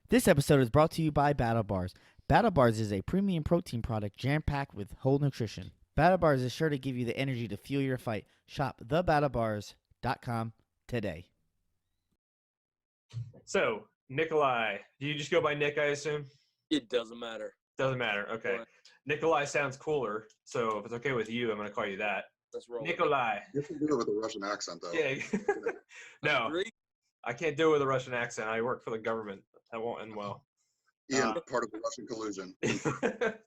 This episode is brought to you by Battle Bars. Battle Bars is a premium protein product jam-packed with whole nutrition. Battle Bars is sure to give you the energy to fuel your fight. Shop thebattlebars.com today. So, Nicolai, do you just go by Nick, I assume? It doesn't matter. Doesn't matter. Okay. Right. Nicolai sounds cooler, so if it's okay with you, I'm going to call you that. Let's roll. Nicolai. You can do it with a Russian accent, though. Yeah. No, Agree? I can't do it with a Russian accent. I work for the government. That won't end well. Ian, part of the Russian collusion.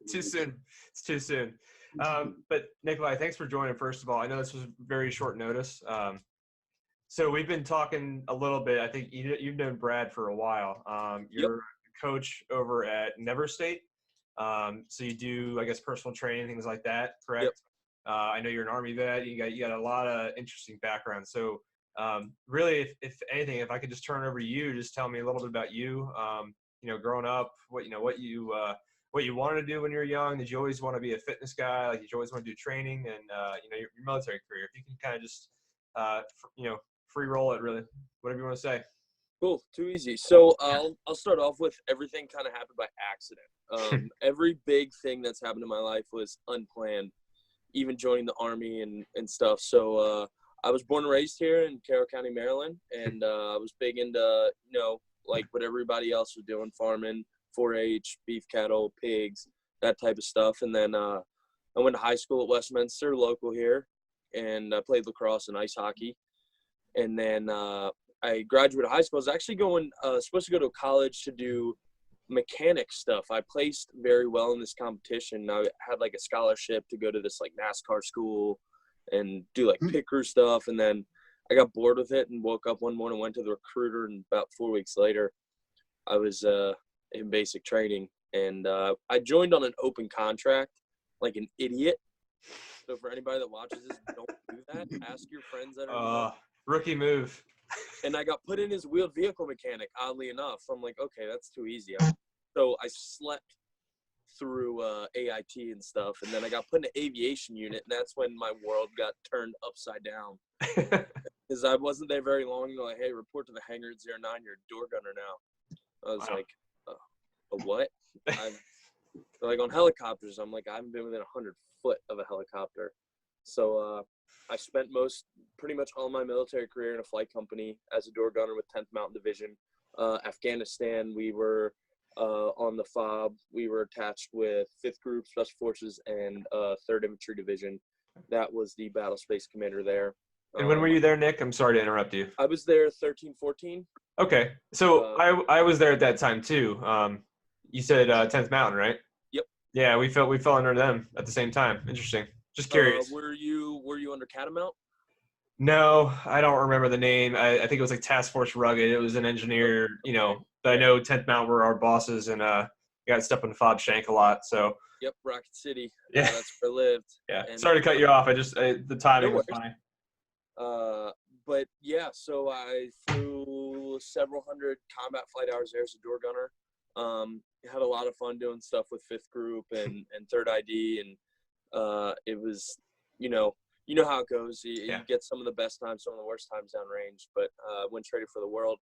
Too soon. It's too soon. But Nicolai, thanks for joining, first of all. I know this was very short notice. So we've been talking a little bit. I think you've known Brad for a while. You're a coach over at NEVERstate. So you do, I guess, personal training, things like that, correct? Yep. I know you're an Army vet. You got a lot of interesting background. So really, if anything, if I could just turn over to you, just tell me a little bit about you. Growing up, what you wanted to do when you were young. Did you always want to be a fitness guy? Like, did you always want to do training? And your military career. If you can kind of just free roll it, really, whatever you want to say. Cool. Too easy. So I'll start off with everything kind of happened by accident. Every big thing that's happened in my life was unplanned, even joining the Army and stuff. So I was born and raised here in Carroll County, Maryland, and I was big into, like what everybody else was doing, farming, 4-H, beef cattle, pigs, that type of stuff. And then I went to high school at Westminster, local here, and I played lacrosse and ice hockey. And then I graduated high school. I was actually supposed to go to college to do mechanic stuff. I placed very well in this competition. I had like a scholarship to go to this like NASCAR school and do like pit crew stuff. And then I got bored with it and woke up one morning, went to the recruiter, and about 4 weeks later, I was in basic training. And I joined on an open contract like an idiot. So for anybody that watches this, don't do that. Ask your friends that are Rookie move. And I got put in as wheeled vehicle mechanic, oddly enough. So I'm like, okay, that's too easy. So I slept through AIT and stuff, and then I got put in the aviation unit, and that's when my world got turned upside down. Because I wasn't there very long. They're like, hey, report to the hangar at 09, you're a door gunner now. I was like, a what? They're like, on helicopters. I'm like, I haven't been within 100 foot of a helicopter. So I spent pretty much all my military career in a flight company as a door gunner with 10th Mountain Division. Afghanistan, we were on the FOB. We were attached with 5th Group Special Forces and 3rd Infantry Division. That was the battle space commander there. And when were you there, Nick? I'm sorry to interrupt you. I was there 13, 14. Okay. So I was there at that time too. You said 10th Mountain, right? Yep. Yeah, we fell under them at the same time. Interesting. Just curious. Were you under Catamount? No, I don't remember the name. I think it was like Task Force Rugged. It was an engineer, but I know 10th Mount were our bosses, and got stuck in Fob Shank a lot. So. Yep, Rocket City. Yeah, that's where I lived. Yeah. And, sorry to cut you off. The timing was funny. But yeah, so I flew several hundred combat flight hours there as a door gunner. Had a lot of fun doing stuff with 5th Group and 3rd ID, and it was, you know how it goes. You get some of the best times, some of the worst times downrange, but went traded for the world.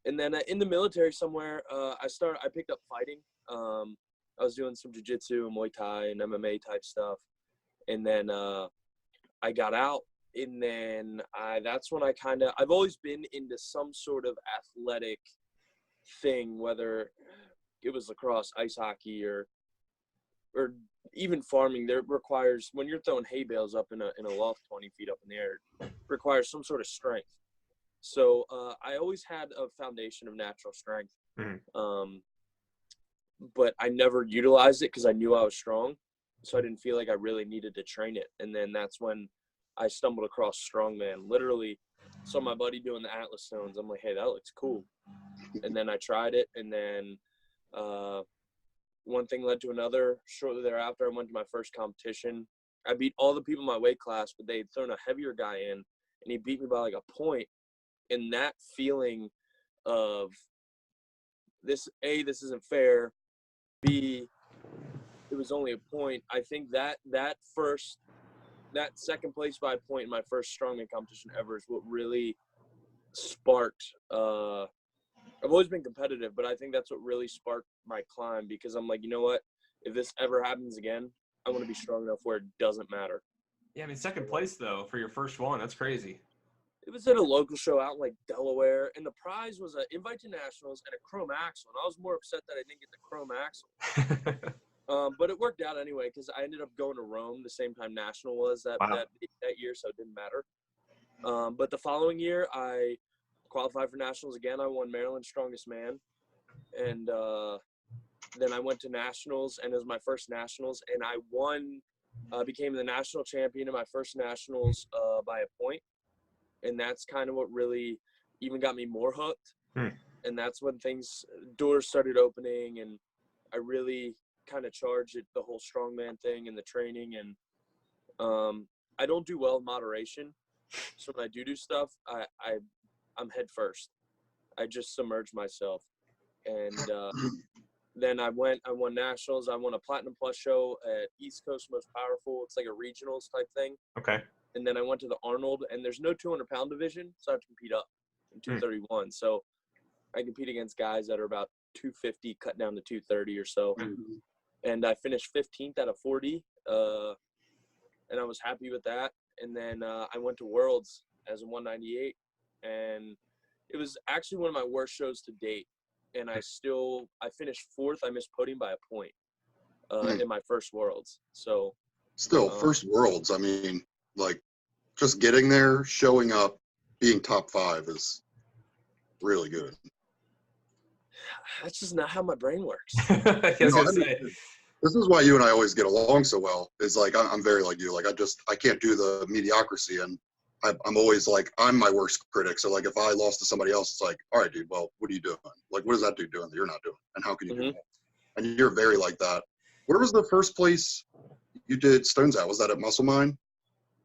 And then in the military somewhere, I picked up fighting. I was doing some jiu-jitsu and Muay Thai and MMA type stuff. And then I got out, and then that's when I've always been into some sort of athletic thing, whether it was lacrosse, ice hockey, or even farming. There requires, when you're throwing hay bales up in a loft 20 feet up in the air, requires some sort of strength. So I always had a foundation of natural strength, but I never utilized it because I knew I was strong, so I didn't feel like I really needed to train it. And then that's when I stumbled across strongman. Literally saw my buddy doing the Atlas Stones. I'm like, hey, that looks cool. And then I tried it, and then one thing led to another. Shortly thereafter, I went to my first competition. I beat all the people in my weight class, but they'd thrown a heavier guy in, and he beat me by like a point. And that feeling of this isn't fair, B, it was only a point. I think that second place by a point in my first strongman competition ever is what really sparked I've always been competitive, but I think that's what really sparked my climb, because I'm like, you know what? If this ever happens again, I want to be strong enough where it doesn't matter. Yeah, I mean, second place though for your first one. That's crazy. It was at a local show out in like Delaware, and the prize was an invite to nationals and a chrome axle. And I was more upset that I didn't get the chrome axle. But it worked out anyway, because I ended up going to Rome the same time national was that year, so it didn't matter. But the following year, I qualified for nationals again. I won Maryland's Strongest Man, and then I went to nationals, and it was my first nationals, and I won, became the national champion in my first nationals by a point. And that's kind of what really even got me more hooked. And that's when doors started opening, and I really kind of charged the whole strongman thing and the training. And I don't do well in moderation. So when I do stuff, I'm head first. I just submerge myself. And then I won nationals. I won a Platinum Plus show at East Coast Most Powerful. It's like a regionals type thing. Okay. And then I went to the Arnold, and there's no 200-pound division, so I have to compete up in 231. So I compete against guys that are about 250, cut down to 230 or so. And I finished 15th out of 40, and I was happy with that. And then I went to Worlds as a 198, and it was actually one of my worst shows to date. And I finished 4th. I missed podium by a point in my first Worlds. So still, first Worlds, I mean, like, just getting there, showing up, being top 5 is really good. That's just not how my brain works. This is why you and I always get along so well. Is like I'm very like you. Like I can't do the mediocrity, and I'm always like I'm my worst critic. So like if I lost to somebody else, it's like, all right, dude. Well, what are you doing? Like what is that dude doing that you're not doing? And how can you do that? And you're very like that. Where was the first place you did stones at? Was that at Muscle Mine?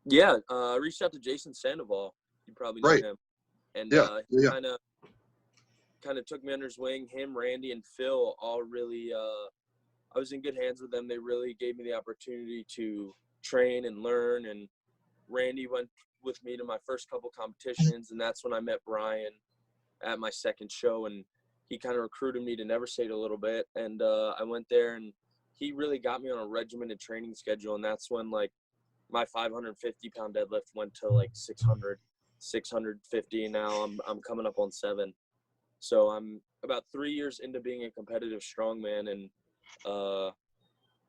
Yeah, I reached out to Jason Sandoval. You probably know him. And he kind of took me under his wing. Him, Randy, and Phil all really I was in good hands with them. They really gave me the opportunity to train and learn. And Randy went with me to my first couple competitions, and that's when I met Brian at my second show. And he kind of recruited me to NEVERstate a little bit. And I went there, and he really got me on a regimented training schedule. And that's when, like, my 550-pound deadlift went to like 600, 650, and now I'm coming up on 7. So I'm about 3 years into being a competitive strongman, and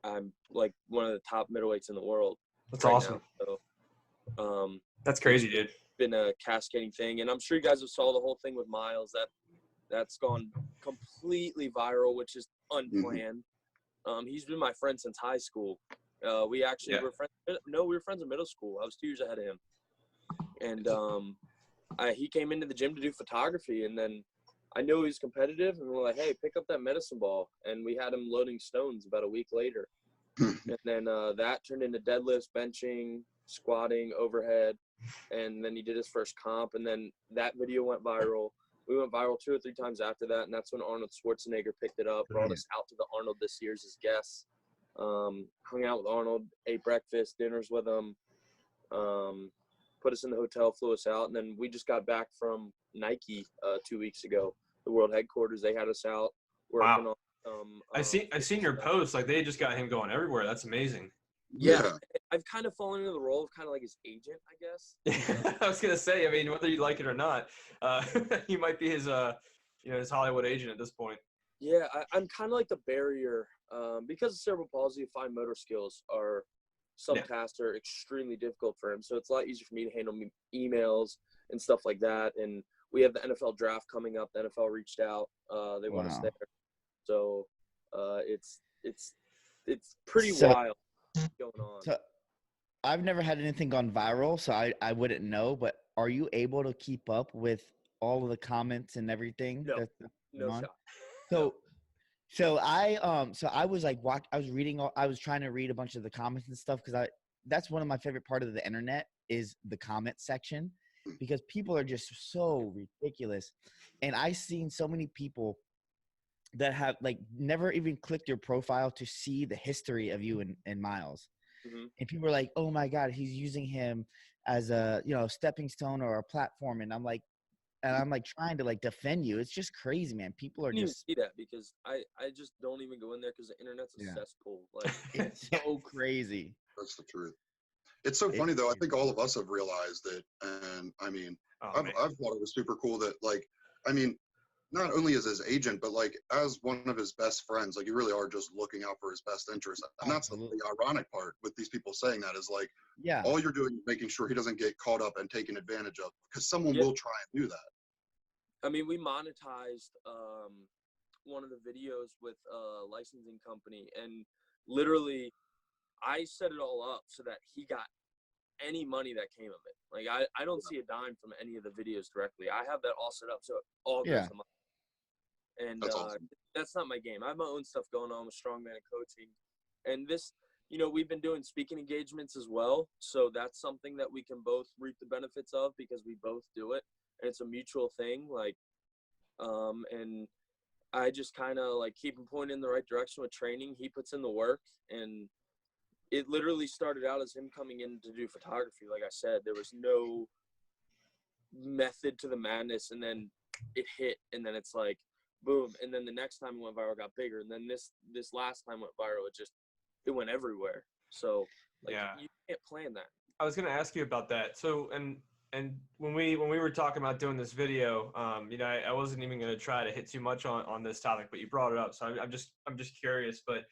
I'm like one of the top middleweights in the world. That's awesome. Now. So, that's crazy, dude. Been a cascading thing, and I'm sure you guys have saw the whole thing with Miles. That's gone completely viral, which is unplanned. He's been my friend since high school. We actually were friends. No, we were friends in middle school. I was 2 years ahead of him. And he came into the gym to do photography, and then I knew he was competitive, and we're like, hey, pick up that medicine ball. And we had him loading stones about a week later. And then that turned into deadlifts, benching, squatting, overhead. And then he did his first comp, and then that video went viral. We went viral 2 or 3 times after that, and that's when Arnold Schwarzenegger picked it up, brought us out to the Arnold this year as his guests. Hung out with Arnold, ate breakfast, dinners with him, put us in the hotel, flew us out, and then we just got back from Nike 2 weeks ago, the world headquarters. They had us out working on. I've seen your posts. Like they just got him going everywhere. That's amazing. Yeah, I've kind of fallen into the role of kind of like his agent, I guess. I was gonna say, I mean, whether you like it or not, you might be his his Hollywood agent at this point. Yeah, I'm kind of like the barrier. Because of cerebral palsy, fine motor skills are some tasks are extremely difficult for him. So it's a lot easier for me to handle emails and stuff like that. And we have the NFL draft coming up. The NFL reached out. They want us there. So it's pretty wild going on. So I've never had anything gone viral, so I wouldn't know. But are you able to keep up with all of the comments and everything? No shot. So I was like, I was trying to read a bunch of the comments and stuff, because that's one of my favorite part of the internet is the comment section, because people are just so ridiculous. And I've seen so many people that have like never even clicked your profile to see the history of you and Miles. And people are like, oh my God, he's using him as a, stepping stone or a platform. And I'm like, and I'm like trying to like defend you. It's just crazy, man. People I are didn't even just see that because I just don't even go in there because the internet's a Yeah. cesspool. Like, it's so crazy. That's the truth. It's so It's funny though. I crazy. think all of us have realized it, and I mean, Oh, I've man. thought it was super cool that like, I mean, not only as his agent, but like as one of his best friends, like you really are just looking out for his best interest. And that's the Absolutely. ironic part with these people saying that is like, Yeah. all you're doing is making sure he doesn't get caught up and taken advantage of, because someone Yeah. will try and do that. I mean, we monetized one of the videos with a licensing company, and literally, I set it all up so that he got any money that came of it. Like, I don't see a dime from any of the videos directly. I have that all set up so it all goes Yeah. to money. And That's awesome. that's not my game. I have my own stuff going on with strongman and coaching. And this, we've been doing speaking engagements as well. So that's something that we can both reap the benefits of because we both do it. And it's a mutual thing. Like, and I just kind of like keep him pointing in the right direction with training. He puts in the work, and it literally started out as him coming in to do photography. Like I said, there was no method to the madness, and then it hit, and then it's like, boom. And then the next time it went viral, got bigger. And then this last time went viral, it went everywhere. So like, Yeah. you can't plan that. I was going to ask you about that. So, and when we were talking about doing this video, I wasn't even going to try to hit too much on this topic, but you brought it up. So I'm just curious, but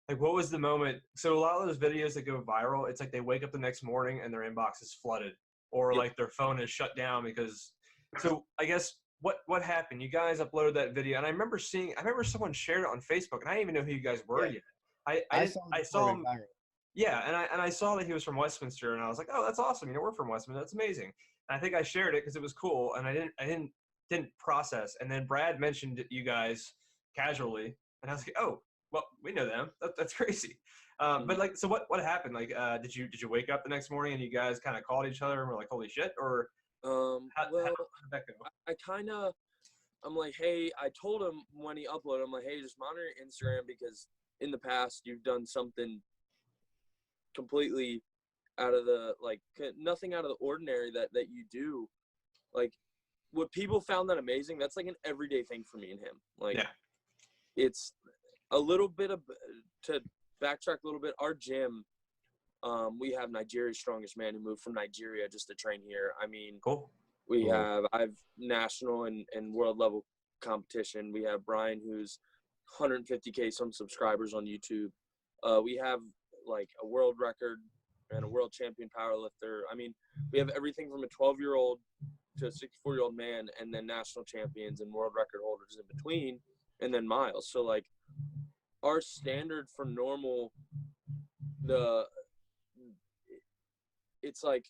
like, what was the moment? So a lot of those videos that go viral, it's like they wake up the next morning and their inbox is flooded, or Yep. like their phone is shut down because, so I guess what happened? You guys uploaded that video, and I remember someone shared it on Facebook, and I didn't even know who you guys were Yeah. yet. I saw him. Viral. Yeah, and I saw that he was from Westminster, and I was like, oh, that's awesome. We're from Westminster. That's amazing. And I think I shared it because it was cool, and I didn't process. And then Brad mentioned you guys casually, and I was like, oh, well, we know them. That's crazy. But like, so what happened? Like, did you wake up the next morning and you guys kind of called each other and were like, holy shit, or how did that go? I'm like, hey, I told him when he uploaded, I'm like, hey, just monitor your Instagram because in the past you've done something completely out of the, like, nothing out of the ordinary that you do. Like, what people found that amazing, that's like an everyday thing for me and him. Like, Yeah. It's a little bit of, to backtrack a little bit, our gym, we have Nigeria's strongest man who moved from Nigeria just to train here. I mean, Cool. I've national and world level competition. We have Brian, who's 150K some subscribers on YouTube. We have like a world record and a world champion powerlifter. I mean, we have everything from a 12-year-old to a 64-year-old man, and then national champions and world record holders in between, and then Miles. So like, our standard for normal, it's like,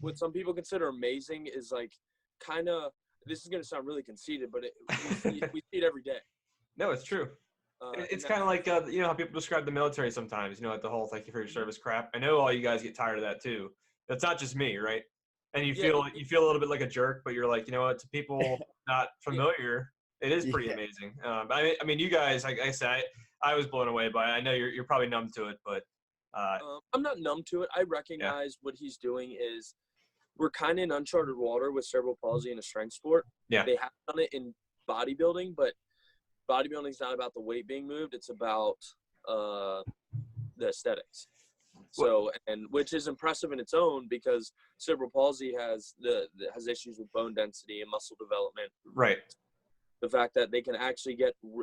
what some people consider amazing is like, kind of, this is going to sound really conceited, but we see it every day. No, it's true. It's kind of like, how people describe the military sometimes, like the whole thank you for your service crap. I know all you guys get tired of that too. That's not just me, right? And you feel a little bit like a jerk, but you're like, you know what, to people not familiar, it is pretty amazing. I mean, you guys, like I said, I was blown away by it. I know you're probably numb to it, but I'm not numb to it. I recognize what he's doing is, we're kind of in uncharted water with cerebral palsy in a strength sport. Yeah. They have done it in bodybuilding, but bodybuilding is not about the weight being moved. It's about the aesthetics. So, and which is impressive in its own because cerebral palsy has issues with bone density and muscle development. Right. The fact that they can actually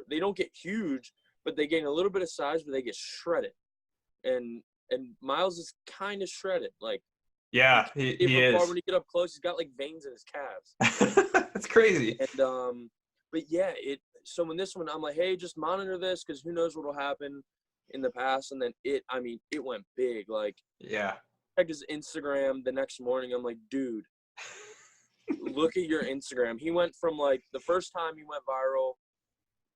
they don't get huge, but they gain a little bit of size, but they get shredded. And Miles is kind of shredded. Like, yeah, he is. When you get up close, he's got like veins in his calves. That's crazy. And but yeah, so when this one, I'm like, hey, just monitor this because who knows what'll happen in the past. And then it went big. Like, yeah, checked his Instagram the next morning. I'm like, dude, look at your Instagram. He went from like, the first time he went viral,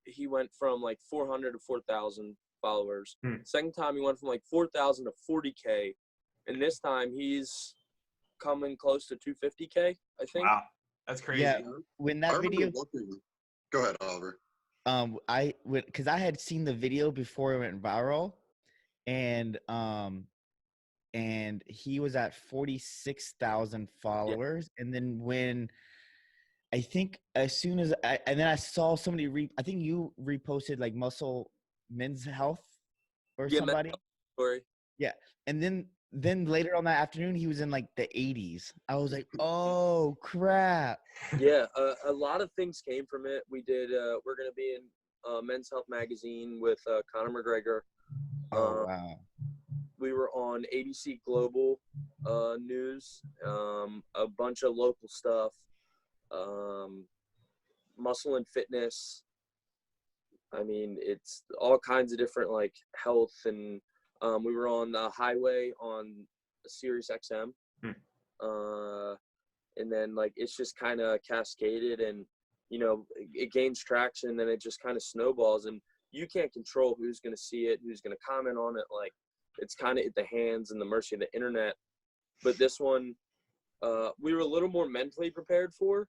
he went from like 400 to 4,000 followers. Second time he went from like 4,000 to 40K. And this time he's coming close to 250K, I think. Wow, that's crazy. Yeah, when that video. Go ahead, Oliver. Because I had seen the video before it went viral, and he was at 46,000 followers, and then I think as soon as and then I saw somebody I think you reposted like Muscle Men's Health or Yeah, somebody. story. Yeah. And then later on that afternoon, he was in like the 80s. I was like, oh crap. Yeah, a lot of things came from it. We did. We're gonna be in Men's Health magazine with Conor McGregor. Oh wow. We were on ABC Global News, a bunch of local stuff, Muscle and Fitness. I mean, it's all kinds of different like health, and we were on the highway on Sirius XM. And then like it's just kind of cascaded, and you know it gains traction, and then it just kind of snowballs, and you can't control who's going to see it, who's going to comment on it. Like it's kind of at the hands and the mercy of the internet. But this one, we were a little more mentally prepared for.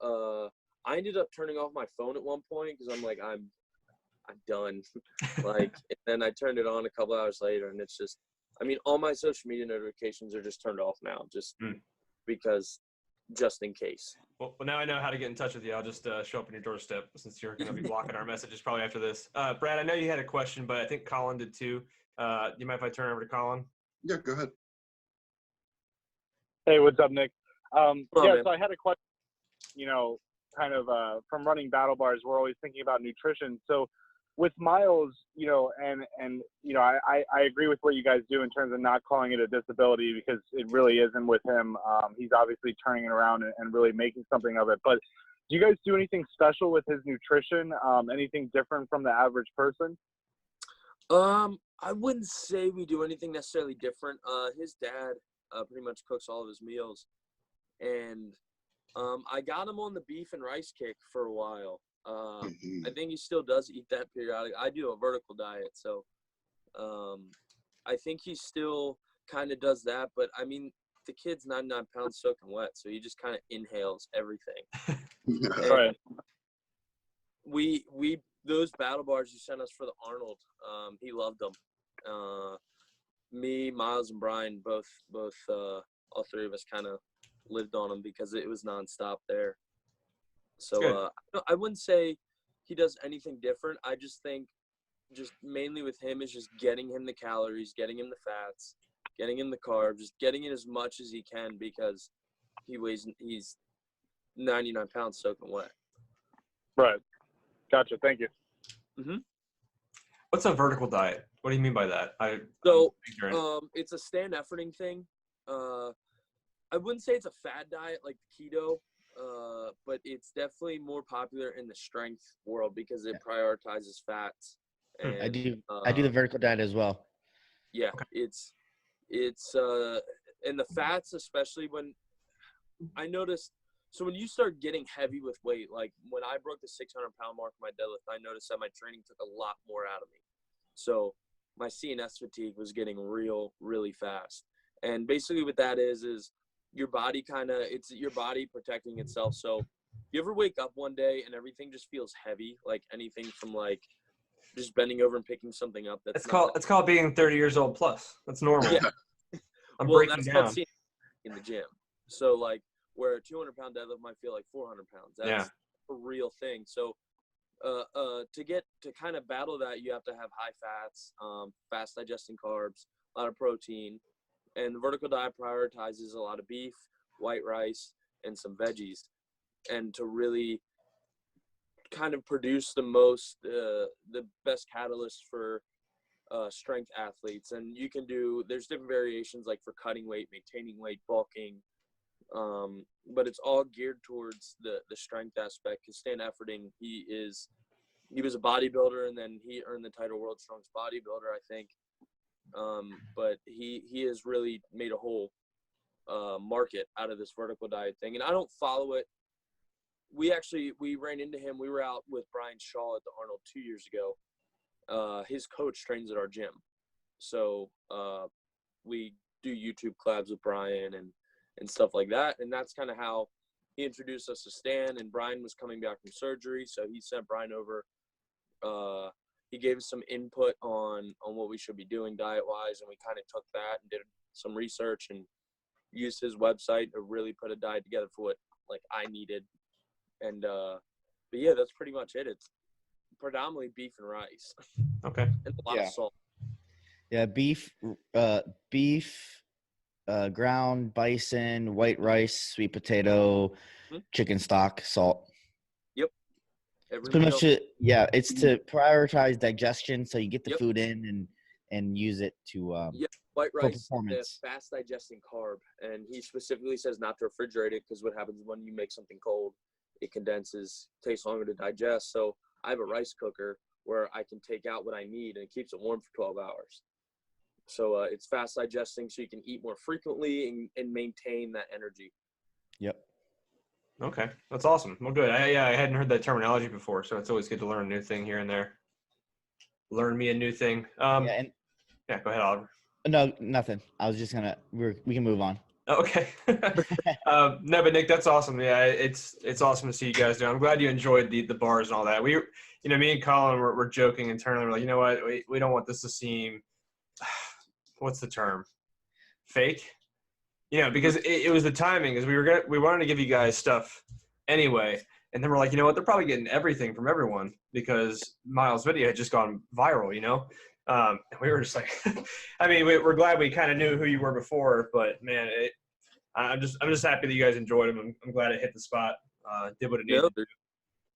I ended up turning off my phone at one point because I'm like, I'm done. Like, and then I turned it on a couple hours later, and it's just, I mean, all my social media notifications are just turned off now, just because, just in case. Well, now I know how to get in touch with you. I'll just show up on your doorstep since you're going to be blocking our messages probably after this. Brad, I know you had a question, but I think Colin did too. Do you mind if I turn over to Colin? Yeah, go ahead. Hey, what's up, Nick? Man. So I had a question, kind of from running battle bars, we're always thinking about nutrition. So with Miles, I agree with what you guys do in terms of not calling it a disability, because it really isn't with him. He's obviously turning it around and really making something of it. But do you guys do anything special with his nutrition? Anything different from the average person? I wouldn't say we do anything necessarily different. His dad pretty much cooks all of his meals, and I got him on the beef and rice kick for a while. I think he still does eat that periodically. I do a vertical diet, so I think he still kind of does that. But I mean, the kid's 99 pounds soaking wet, so he just kind of inhales everything. Right. We those battle bars you sent us for the Arnold, he loved them. Me, Miles, and Brian both all three of us kind of lived on them because it was nonstop there. So I wouldn't say he does anything different. I just think just mainly with him is just getting him the calories, getting him the fats, getting him the carbs, just getting in as much as he can, because he's 99 pounds soaking wet. Right. Gotcha. Thank you. What's a vertical diet? What do you mean by that? It's a stand efforting thing. I wouldn't say it's a fad diet like keto, but it's definitely more popular in the strength world because it prioritizes fats. And, I do the vertical diet as well. Yeah, it's and the fats, especially when I noticed. So when you start getting heavy with weight, like when I broke the 600-pound mark in my deadlift, I noticed that my training took a lot more out of me. So my CNS fatigue was getting really fast. And basically what that is your body it's your body protecting itself. So you ever wake up one day and everything just feels heavy, like anything from like just bending over and picking something up? It's called being 30 years old plus. That's normal. Yeah. I'm well, breaking that's down. called CNS in the gym. So like where a 200-pound deadlift might feel like 400 pounds. That's a real thing. So to kind of battle that, you have to have high fats, fast digesting carbs, a lot of protein. And the vertical diet prioritizes a lot of beef, white rice, and some veggies. And to really kind of produce the best catalyst for strength athletes. And there's different variations like for cutting weight, maintaining weight, bulking. But it's all geared towards the strength aspect, because stand efforting, he was a bodybuilder, and then he earned the title world's strongest bodybuilder, I think. But he has really made a whole market out of this vertical diet thing, and I don't follow it. We ran into him. We were out with Brian Shaw at the Arnold 2 years ago. His coach trains at our gym, so we do YouTube collabs with Brian and stuff like that. And that's kind of how he introduced us to Stan. And Brian was coming back from surgery, so he sent Brian over. He gave us some input on what we should be doing diet-wise, and we kind of took that and did some research and used his website to really put a diet together for what like I needed. And but yeah, that's pretty much it. It's predominantly beef and rice. Okay. And a lot Yeah. of salt. Yeah, beef, ground bison, white rice, sweet potato, Mhm. chicken stock, salt. It's Everything pretty else. much it. Yeah, it's to prioritize digestion, so you get the Yep. food in and use it to Yeah, white for rice is a performance. fast digesting carb, and he specifically says not to refrigerate it because what happens when you make something cold, it condenses, takes longer to digest. So I have a rice cooker where I can take out what I need, and it keeps it warm for 12 hours. So it's fast digesting, so you can eat more frequently and maintain that energy. Yep. Okay, that's awesome. Well, good. I hadn't heard that terminology before, so it's always good to learn a new thing here and there. Learn me a new thing. Yeah, and Yeah, go ahead, Oliver. no, nothing. I was just gonna. We can move on. Okay. No, but Nick, that's awesome. Yeah, it's awesome to see you guys do. I'm glad you enjoyed the bars and all that. We, me and Colin were joking internally. We're like, you know what? We don't want this to seem, what's the term? Fake. Because it was the timing, because we wanted to give you guys stuff anyway, and then we're like, you know what? They're probably getting everything from everyone because Miles' video had just gone viral. And we were just like, I mean, we're glad we kind of knew who you were before, but man, I'm just happy that you guys enjoyed them. I'm glad it hit the spot. Did what it needed. Yeah,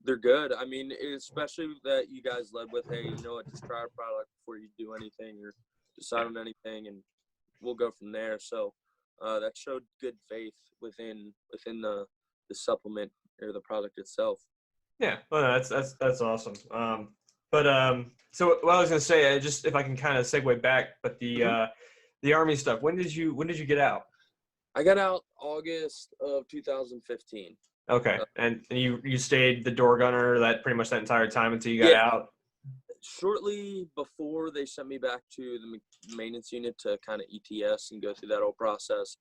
they're good. I mean, especially that you guys led with, hey, you know what? Just try our product before you do anything or decide on anything, and we'll go from there. So that showed good faith within the supplement or the product itself. Yeah, well, that's awesome. So what I was gonna say, just if I can kind of segue back, but the Army stuff. When did you get out? I got out August of 2015. Okay, and you stayed the door gunner that pretty much that entire time until you got out. Shortly before they sent me back to the maintenance unit to kind of ETS and go through that whole process,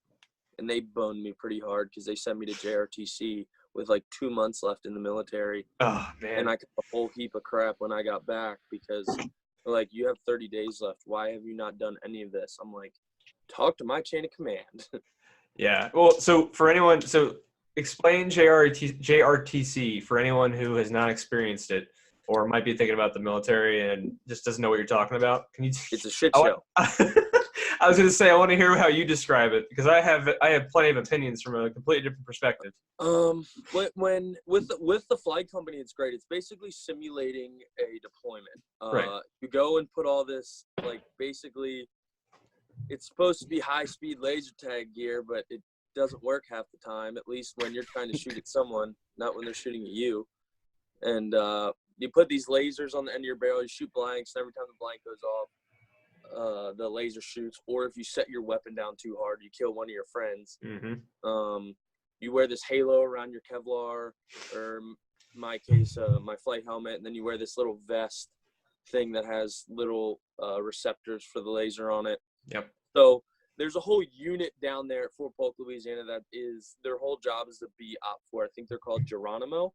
and they boned me pretty hard because they sent me to JRTC with like 2 months left in the military. Oh man! And I got a whole heap of crap when I got back because they're like, you have 30 days left. Why have you not done any of this? I'm like, talk to my chain of command. Yeah. Well, so for anyone, explain JRTC for anyone who has not experienced it or might be thinking about the military and just doesn't know what you're talking about. Can you? It's a shit show. I was going to say, I want to hear how you describe it because I have plenty of opinions from a completely different perspective. When with the flight company, it's great. It's basically simulating a deployment. Right. You go and put all this, like, basically, it's supposed to be high-speed laser tag gear, but it doesn't work half the time, at least when you're trying to shoot at someone, not when they're shooting at you. And you put these lasers on the end of your barrel, you shoot blanks, and every time the blank goes off, the laser shoots. Or if you set your weapon down too hard, you kill one of your friends. Mm-hmm. You wear this halo around your Kevlar, or in my case, my flight helmet, and then you wear this little vest thing that has little receptors for the laser on it. Yep. So there's a whole unit down there at Fort Polk, Louisiana, that is, their whole job is to be OPFOR. I think they're called Geronimo.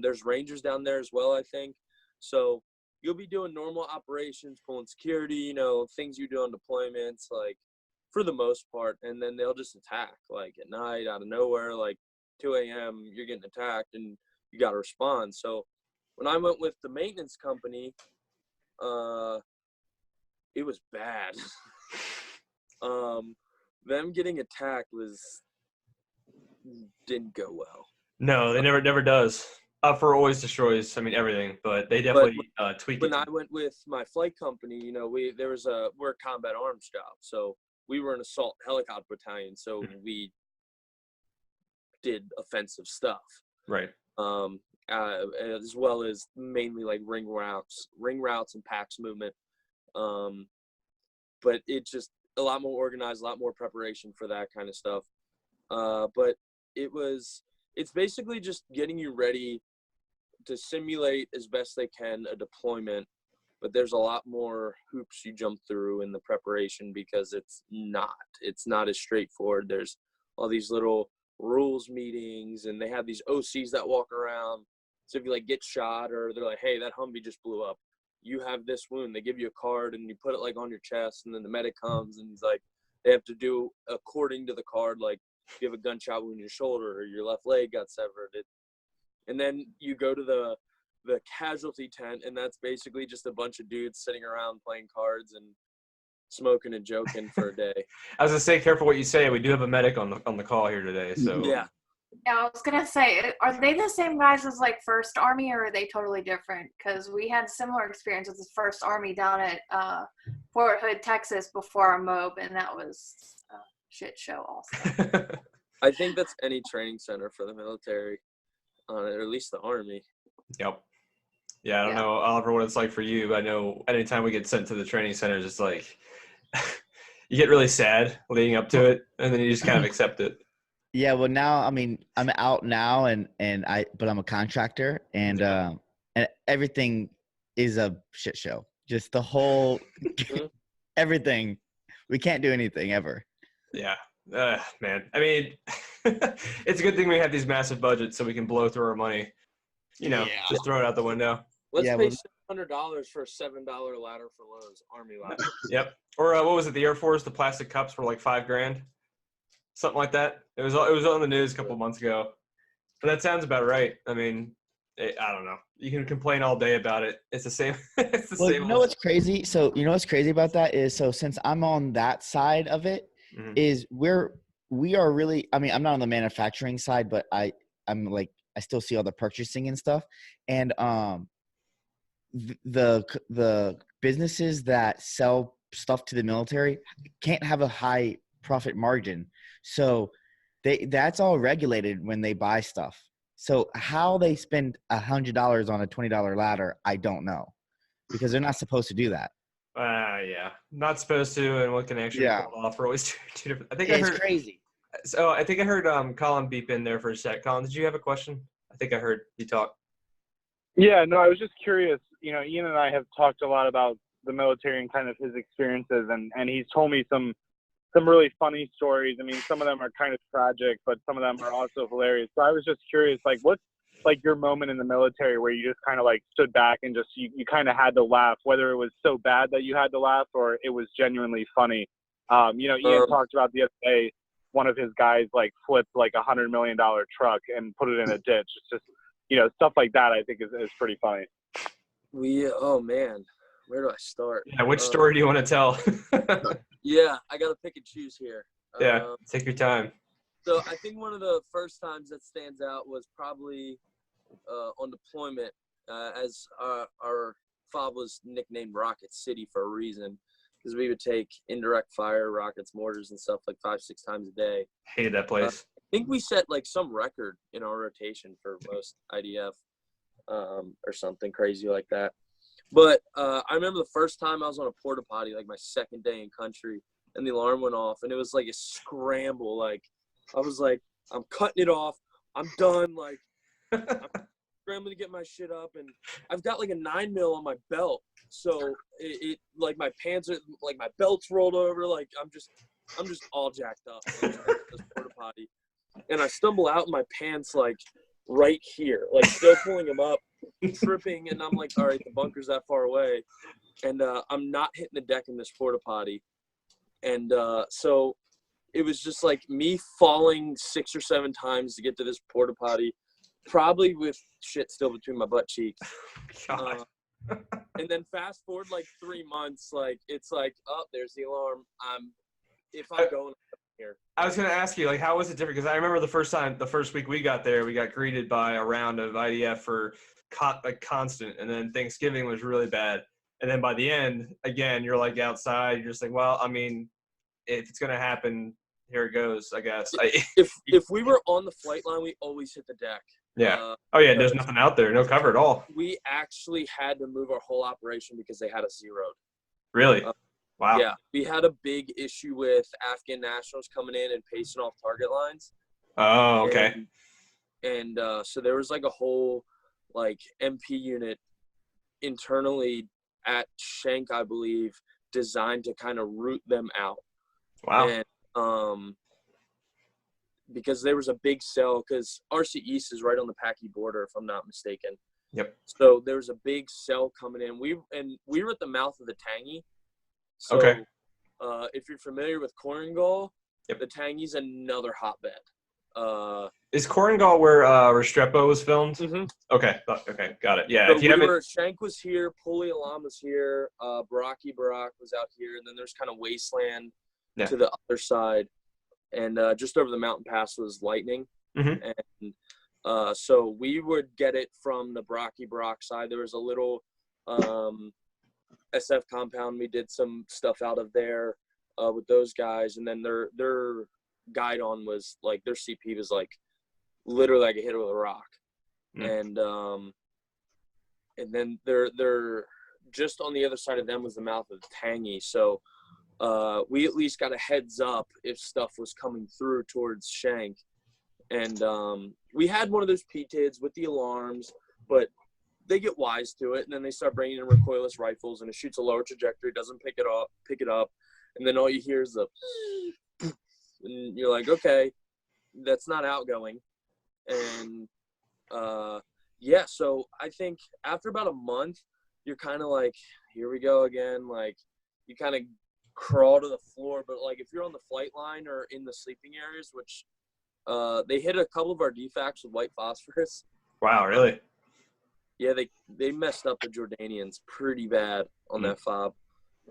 There's Rangers down there as well, I think. So you'll be doing normal operations, pulling security, things you do on deployments, like, for the most part. And then they'll just attack, like, at night, out of nowhere, like 2 a.m., you're getting attacked and you got to respond. So when I went with the maintenance company, it was bad. Them getting attacked didn't go well. No, they never does. OPFOR always destroys, everything, but they definitely tweak it. When I went with my flight company, we're a combat arms job, so we were an assault helicopter battalion, so we did offensive stuff. Right. As well as mainly like ring routes and PAX movement. But it's just a lot more organized, a lot more preparation for that kind of stuff. But it's basically just getting you ready to simulate as best they can a deployment, but there's a lot more hoops you jump through in the preparation because it's not as straightforward. There's all these little rules meetings, and they have these OCs that walk around. So if you like get shot, or they're like, hey, that Humvee just blew up, you have this wound, they give you a card and you put it like on your chest, and then the medic comes and he's like, they have to do according to the card, like if you have a gunshot wound in your shoulder or your left leg got severed. And then you go to the casualty tent, and that's basically just a bunch of dudes sitting around playing cards and smoking and joking for a day. I was gonna say, careful what you say. We do have a medic on the call here today, so Yeah. Yeah, I was gonna say, are they the same guys as like First Army, or are they totally different? Because we had similar experience with the First Army down at Fort Hood, Texas, before our MOB, and that was a shit show also. I think that's any training center for the military, or at least the Army. Yep. Yeah, I don't Yeah. know, Oliver, what it's like for you. But I know anytime we get sent to the training centers, it's like you get really sad leading up to it, and then you just kind of accept it. Yeah, well now, I mean, I'm out now but I'm a contractor and everything is a shit show. Just the whole everything. We can't do anything ever. Yeah. Man. I mean, it's a good thing we have these massive budgets so we can blow through our money. Just throw it out the window. Let's Yeah, pay $700 for a $7 ladder for Lowe's, Army ladder. Yep. Or what was it? The Air Force, the plastic cups were like $5,000, something like that. It was on the news a couple of months ago. But that sounds about right. I mean, I don't know. You can complain all day about it. It's the same. It's the Well, same. you know what's crazy? So you know what's crazy about that is, so since I'm on that side of it, Mhm. is we are really. I mean, I'm not on the manufacturing side, but I'm like I still see all the purchasing and stuff, and the businesses that sell stuff to the military can't have a high profit margin, so that's all regulated when they buy stuff. So how they spend $100 on a $20 ladder, I don't know, because they're not supposed to do that. Yeah, not supposed to, and what can actually Yeah. pull it off are always two different. I think It's I heard. crazy. So I think I heard Colin beep in there for a sec. Colin, did you have a question? I think I heard you talk. Yeah, no, I was just curious. Ian and I have talked a lot about the military and kind of his experiences, and he's told me some really funny stories. I mean, some of them are kind of tragic, but some of them are also hilarious. So I was just curious, like, what's like your moment in the military where you just kind of like stood back and just you kind of had to laugh, whether it was so bad that you had to laugh or it was genuinely funny. Ian talked about the other day, one of his guys like flipped like $100 million truck and put it in a ditch. It's just, stuff like that I think is pretty funny. Oh man, where do I start? Yeah, which story do you want to tell? Yeah, I gotta pick and choose here. Yeah, take your time. So I think one of the first times that stands out was probably on deployment, as our FOB was nicknamed Rocket City for a reason, because we would take indirect fire, rockets, mortars, and stuff like 5-6 times a day. Hated that place. I think we set like some record in our rotation for most IDF, or something crazy like that. But I remember the first time I was on a porta potty, like my second day in country, and the alarm went off, and it was like a scramble. Like I was like, I'm cutting it off. I'm done. Like I'm scrambling to get my shit up, and I've got like a 9mm on my belt, so it like my pants are like my belt's rolled over. Like I'm just all jacked up. Like, this porta potty, and I stumble out in my pants like right here, like still pulling them up, tripping, and I'm like, all right, the bunker's that far away, and I'm not hitting the deck in this porta potty, and so it was just like me falling 6 or 7 times to get to this porta potty, probably with shit still between my butt cheeks. And then fast forward like 3 months, like it's like, oh, there's the alarm. If I'm going here. I was going to ask you, like, how was it different? Because I remember the first week we got there, we got greeted by a round of IDF for constant, and then Thanksgiving was really bad. And then by the end, again, you're like outside. You're just like, well, I mean, if it's going to happen, here it goes, I guess. If we were on the flight line, we always hit the deck. Yeah. Oh, yeah, there's nothing out there. No cover at all. We actually had to move our whole operation because they had us zeroed. Really? Wow. Yeah. We had a big issue with Afghan nationals coming in and pacing off target lines. Oh, okay. And so there was like a whole like MP unit internally at Shank, I believe, designed to kind of root them out. Wow. And because there was a big cell, because RC East is right on the Paki border, if I'm not mistaken. Yep. So there was a big cell coming in. We were at the mouth of the Tangi. So, okay. If you're familiar with Korengal, yep. the Tangi's another hotbed. Is Korengal where Restrepo was filmed? Mm-hmm. Okay, got it. Yeah, So if you haven't, Shank was here, Puli Alam was here, Baraki Barak was out here, and then there's kind of Wasteland to the other side, and just over the mountain pass was Lightning, and so we would get it from the Baraki Barak side. There was a little SF compound. We did some stuff out of there with those guys, and then their guide on was like their CP was like literally like a hit with a rock, and then they're just on the other side of them was the mouth of Tangy. So we at least got a heads up if stuff was coming through towards Shank, and we had one of those PTIDs with the alarms, but they get wise to it, and then they start bringing in recoilless rifles, and it shoots a lower trajectory, doesn't pick it up, and then all you hear is the, and you're like, okay, that's not outgoing, and yeah. So I think after about a month, you're kind of like, here we go again. Like you kind of crawl to the floor, but like if you're on the flight line or in the sleeping areas, which they hit a couple of our defects with white phosphorus. Wow, really? Yeah, they messed up the Jordanians pretty bad on that fob.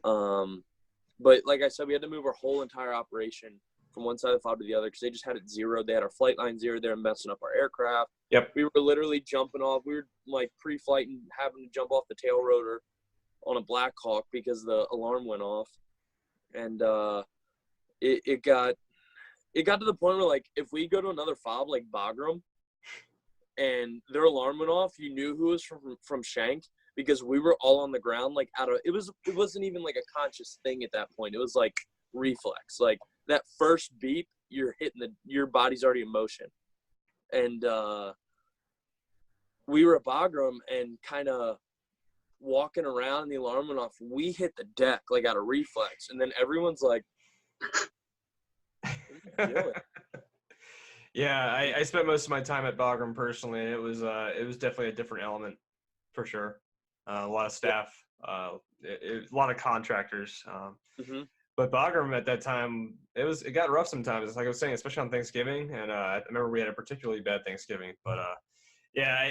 But like I said, we had to move our whole entire operation from one side of the fob to the other because they just had it zeroed. They had our flight line zeroed. They were messing up our aircraft. Yep. We were literally jumping off. We were like pre-flight and having to jump off the tail rotor on a Black Hawk because the alarm went off. And it got to the point where like if we go to another fob like Bagram and their alarm went off, you knew who was from Shank because we were all on the ground like it wasn't even like a conscious thing at that point. It was like reflex. Like that first beep, you're hitting your body's already in motion. And we were at Bagram and kind of walking around and the alarm went off. We hit the deck like out of reflex, and then everyone's like, what are you doing? Yeah, I spent most of my time at Bagram personally. It was definitely a different element for sure. A lot of staff, a lot of contractors. But Bagram at that time, it got rough sometimes. Like I was saying, especially on Thanksgiving, and I remember we had a particularly bad Thanksgiving. But yeah,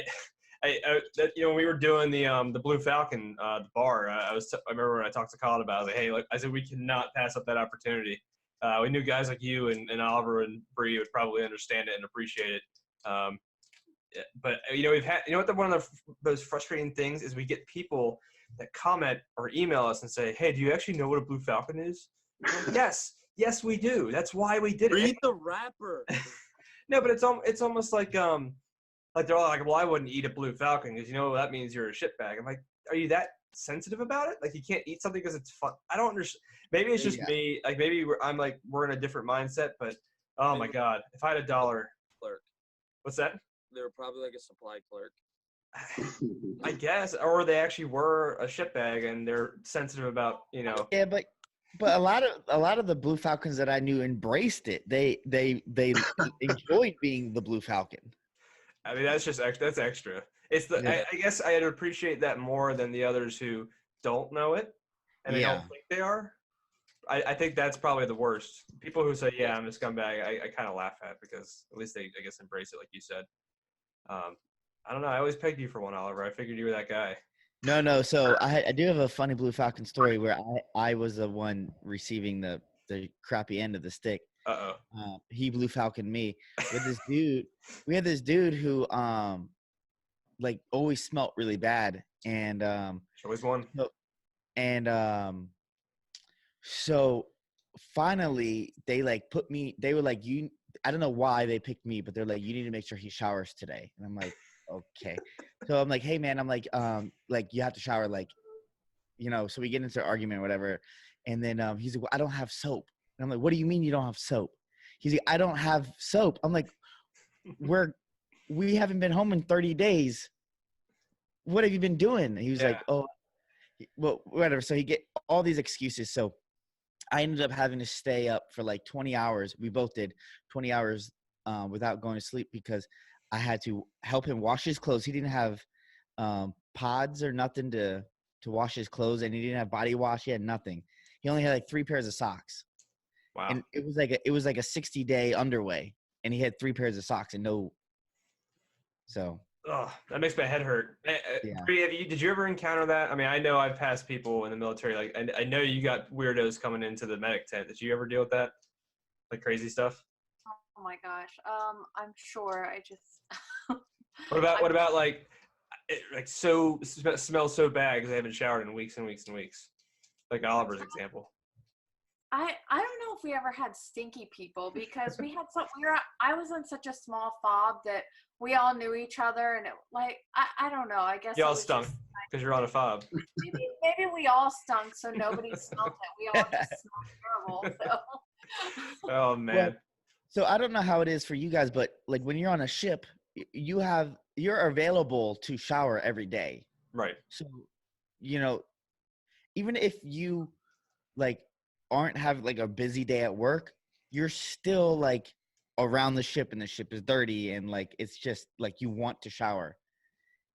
when we were doing the Blue Falcon the bar, I remember when I talked to Colin about it, I was like, hey, look, I said we cannot pass up that opportunity. We knew guys like you and Oliver and Bree would probably understand it and appreciate it. But we've had one of those frustrating things is we get people that comment or email us and say, hey, do you actually know what a Blue Falcon is? Like, yes, we do. That's why we did it. Read the rapper. No, but it's almost like they're all like, well, I wouldn't eat a Blue Falcon because that means you're a shitbag. I'm like, are you that sensitive about it? Like you can't eat something because it's fun. I don't understand. Maybe it's just me. Like maybe we're in a different mindset. But oh my god, if I had $1, clerk. What's that? They were probably like a supply clerk. I guess, or they actually were a shitbag and they're sensitive about Yeah, but a lot of the Blue Falcons that I knew embraced it. They enjoyed being the Blue Falcon. I mean, that's just extra. That's extra. It's I guess I'd appreciate that more than the others who don't know it and they don't think they are. I think that's probably the worst. People who say, "Yeah, I'm a scumbag," I kind of laugh at because at least they, I guess, embrace it, like you said. I don't know. I always pegged you for one, Oliver. I figured you were that guy. No. So I do have a funny Blue Falcon story where I was the one receiving the crappy end of the stick. He Blue Falcon me with this dude. We had this dude who like always smelt really bad, and always one. So finally they like put me. They were like, you. I don't know why they picked me, but they're like, you need to make sure he showers today. And I'm like, okay. So I'm like, hey man, I'm like you have to shower, like, so we get into an argument or whatever. And then he's like, well, I don't have soap. And I'm like, what do you mean you don't have soap? He's like, I don't have soap. I'm like, we haven't been home in 30 days. What have you been doing? And he was like, oh, well, whatever. So he get all these excuses. So I ended up having to stay up for like 20 hours. We both did 20 hours without going to sleep because I had to help him wash his clothes. He didn't have pods or nothing to wash his clothes, and he didn't have body wash. He had nothing. He only had like 3 pairs of socks. Wow. And it was like a 60-day underway. and he had 3 pairs of socks and no. So. Oh, that makes my head hurt. Yeah. Bree, did you ever encounter that? I mean, I know I've passed people in the military. Like, I know you got weirdos coming into the medic tent. Did you ever deal with that? Like crazy stuff? Oh my gosh. I'm sure. I just. What about like smells so bad because they haven't showered in weeks and weeks and weeks? Like Oliver's example. I don't know if we ever had stinky people because we had I was in such a small fob that we all knew each other, and I don't know. I guess y'all stunk because you're on a fob. Maybe we all stunk, so nobody smelled it. We all just smelled terrible. So. Oh man. Well, so I don't know how it is for you guys, but like when you're on a ship, you're available to shower every day. Right. So, even if you like aren't having like a busy day at work, you're still like around the ship and the ship is dirty and like it's just like you want to shower.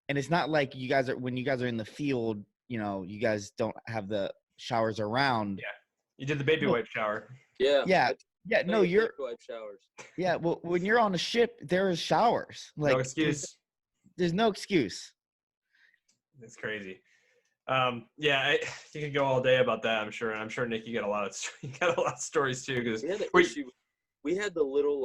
And it's not like when you guys are in the field, you guys don't have the showers around. Yeah. You did the baby wipe shower. Yeah. Yeah. No, you're baby wipe showers. Yeah, well, when you're on a ship, there is showers. Like no excuse. There's no excuse. It's crazy. Yeah, you could go all day about that, I'm sure. And I'm sure, Nick, you got a lot of stories too. Because we had the little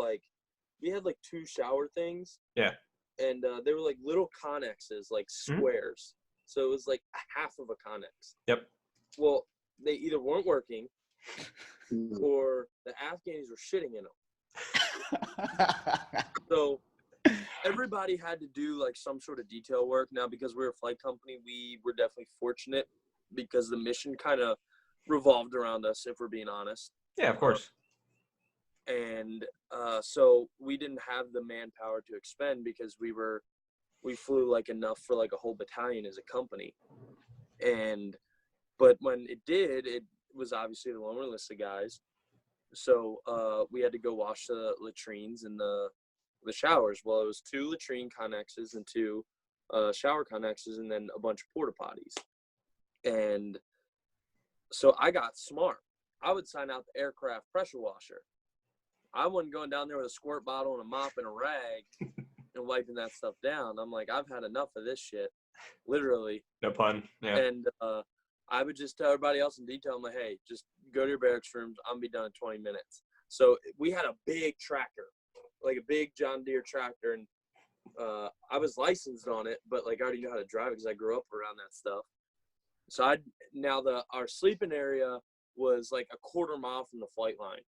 we had 2 shower things. Yeah. And they were like little connexes, like squares. Mm-hmm. So it was like a half of a connex. Yep. Well, they either weren't working or the Afghans were shitting in them. So everybody had to do like some sort of detail work. Now, because we're a flight company, we were definitely fortunate because the mission kind of revolved around us, if we're being honest. Yeah, of course. And so we didn't have the manpower to expend because we flew like enough for like a whole battalion as a company. But when it did, it was obviously the lower enlisted guys. So we had to go wash the latrines and the showers. Well, it was 2 latrine connexes and 2 shower connexes and then a bunch of porta potties. And so I got smart. I would sign out the aircraft pressure washer. I wasn't going down there with a squirt bottle and a mop and a rag and wiping that stuff down. I'm like, I've had enough of this shit, literally. No pun. Yeah. And I would just tell everybody else in detail, I'm like, hey, just go to your barracks rooms. I'm going to be done in 20 minutes. So we had a big tractor, like a big John Deere tractor. And I was licensed on it, but like I already knew how to drive it because I grew up around that stuff. So our sleeping area was like a quarter mile from the flight line.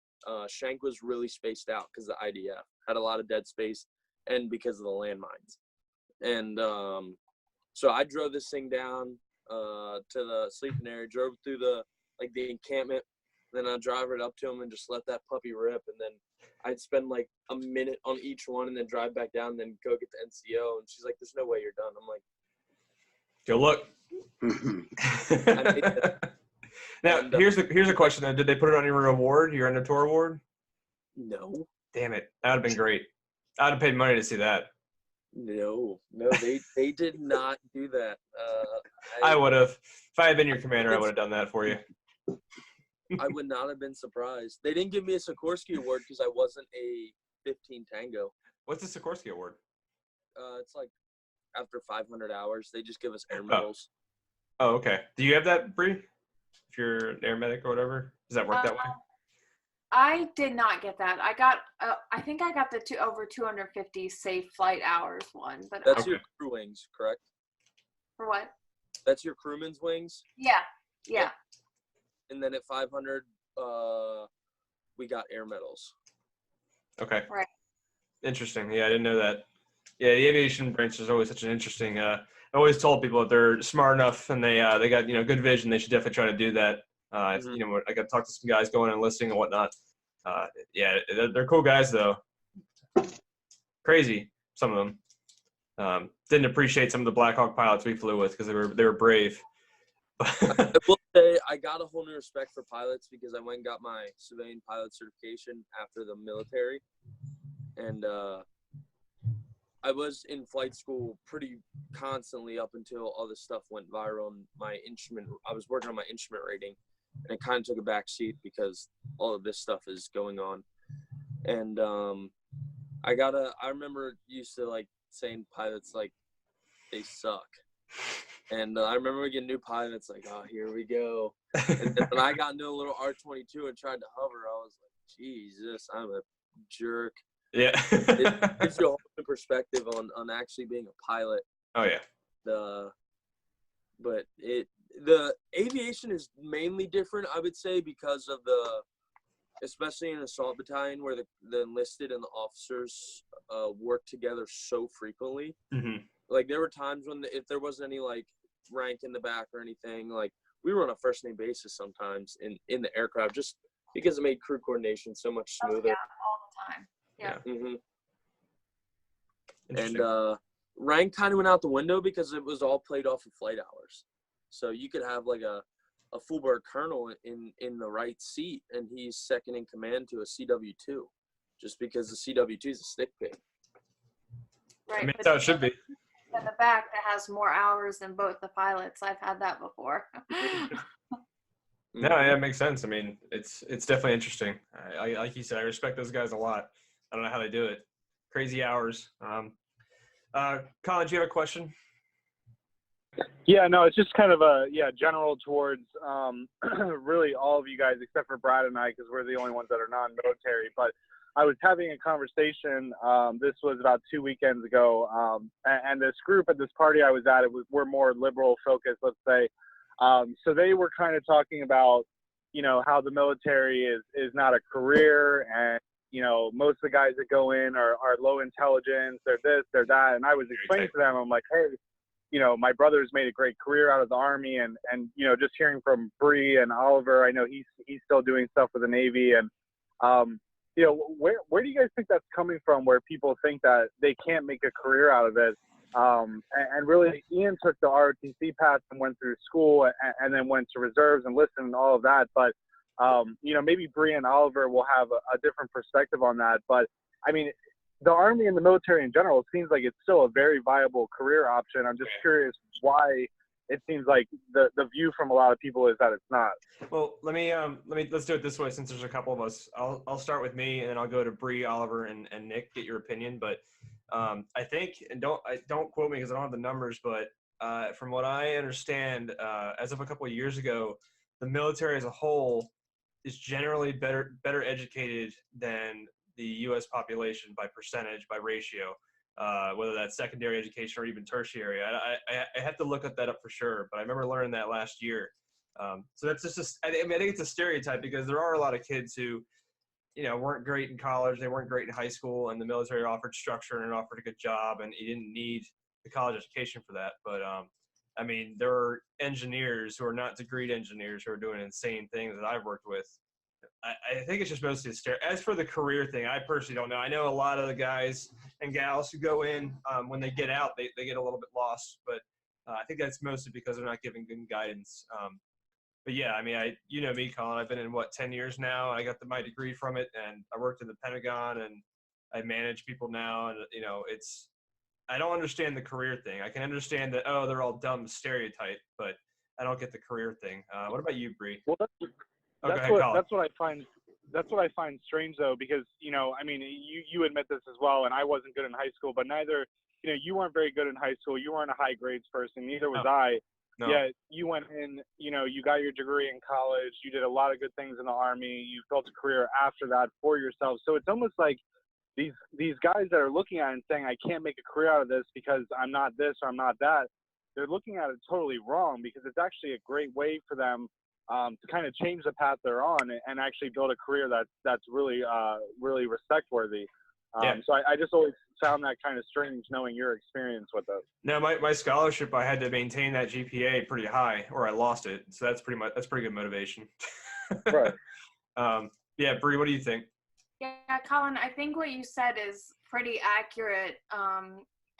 Shank was really spaced out because the IDF had a lot of dead space and because of the landmines. And so I drove this thing down to the sleeping area, drove through the encampment, then I'd drive it up to him and just let that puppy rip. And then I'd spend like a minute on each one and then drive back down and then go get the NCO. And she's like, there's no way you're done. I'm like, go look. Now, here's a question though. Did they put it on your award, your end of tour award? No. Damn it. That would have been great. I'd have paid money to see that. No, they did not do that. I would have. If I had been your commander, I would have done that for you. I would not have been surprised. They didn't give me a Sikorsky award because I wasn't a 15 Tango. What's the Sikorsky award? It's like after 500 hours, they just give us air medals. Oh, okay. Do you have that, Bree? If you're an air medic or whatever, does that work that way? I did not get that. I got, I think I got the over 250 safe flight hours one, but that's your crew wings, correct? For what? That's your crewman's wings. Yeah. And then at 500, we got air medals. Okay. Right. Interesting. Yeah, I didn't know that. Yeah, the aviation branch is always such an interesting. I always told people if they're smart enough and they got good vision, they should definitely try to do that. I got to talk to some guys going and enlisting and whatnot. Yeah, they're cool guys though. Crazy, some of them. Didn't appreciate some of the Black Hawk pilots we flew with because they were brave. I will say I got a whole new respect for pilots because I went and got my civilian pilot certification after the military, and I was in flight school pretty constantly up until all this stuff went viral. And I was working on my instrument rating, and it kind of took a back seat because all of this stuff is going on. And I remember used to like saying pilots like they suck. And I remember we get new pilots like, oh, here we go. And then when I got into a little R-22 and tried to hover, I was like, Jesus, I'm a jerk. Yeah. It gives you a whole new perspective on actually being a pilot. Oh yeah. But the aviation is mainly different, I would say, because of especially in an assault battalion where the enlisted and the officers work together so frequently. Mm-hmm. Like there were times when if there wasn't any like rank in the back or anything, like we were on a first name basis sometimes in the aircraft just because it made crew coordination so much smoother. Oh, yeah, all the time. Yeah. Mm-hmm. And rank kind of went out the window because it was all played off of flight hours. So you could have like a full-bird colonel in the right seat, and he's second in command to a CW2, just because the CW2 is a stick pig. Right. I mean, that's how it should be. In the back that has more hours than both the pilots. I've had that before. No, yeah, it makes sense. I mean, it's definitely interesting. I like you said, I respect those guys a lot. I don't know how they do it. Crazy hours. Colin, do you have a question? Yeah, no, it's just kind of general towards really all of you guys except for Brad and I, because we're the only ones that are non-military. But I was having a conversation. This was about 2 weekends ago, and this group at this party I was at, we're more liberal focused, let's say. So they were kind of talking about, how the military is not a career, and most of the guys that go in are low intelligence. They're this, they're that, and I was explaining to them, I'm like, hey. My brother's made a great career out of the Army, and just hearing from Bree and Oliver, I know he's still doing stuff with the Navy, and where do you guys think that's coming from? Where people think that they can't make a career out of it, and really, Ian took the ROTC path and went through school, and then went to reserves and listened and all of that. But maybe Bree and Oliver will have a different perspective on that. But I mean, the Army and the military in general, it seems like it's still a very viable career option. I'm just curious why it seems like the view from a lot of people is that it's not. Well, let's do it this way, since there's a couple of us. I'll start with me, and then I'll go to Bree, Oliver, and Nick, get your opinion. But I think, and don't quote me because I don't have the numbers, but from what I understand, as of a couple of years ago, the military as a whole is generally better educated than the U.S. population by percentage, by ratio, whether that's secondary education or even tertiary. I have to look that up for sure, but I remember learning that last year. So that's just I think it's a stereotype, because there are a lot of kids who, weren't great in college, they weren't great in high school, and the military offered structure and it offered a good job, and you didn't need the college education for that. But I mean, there are engineers who are not degreed engineers who are doing insane things that I've worked with. I think it's just mostly a stare. As for the career thing, I personally don't know. I know a lot of the guys and gals who go in, when they get out, they get a little bit lost. But I think that's mostly because they're not giving good guidance. But yeah, I mean, you know me, Colin. I've been in 10 years now. I got my degree from it, and I worked in the Pentagon, and I manage people now. And I don't understand the career thing. I can understand that they're all dumb stereotype, but I don't get the career thing. What about you, Bree? Well, that's what I find strange, though, because I mean, you admit this as well, and I wasn't good in high school, but neither you weren't very good in high school. You weren't a high grades person, neither was I. No. Yet you went in, you got your degree in college. You did a lot of good things in the Army. You built a career after that for yourself. So it's almost like these guys that are looking at it and saying, I can't make a career out of this because I'm not this or I'm not that. They're looking at it totally wrong, because it's actually a great way for them to kind of change the path they're on and actually build a career that's really really respect worthy. So I just always found that kind of strange, knowing your experience with it. No, my scholarship, I had to maintain that GPA pretty high, or I lost it. So that's pretty good motivation. Right. Yeah, Bree, what do you think? Yeah, Colin, I think what you said is pretty accurate.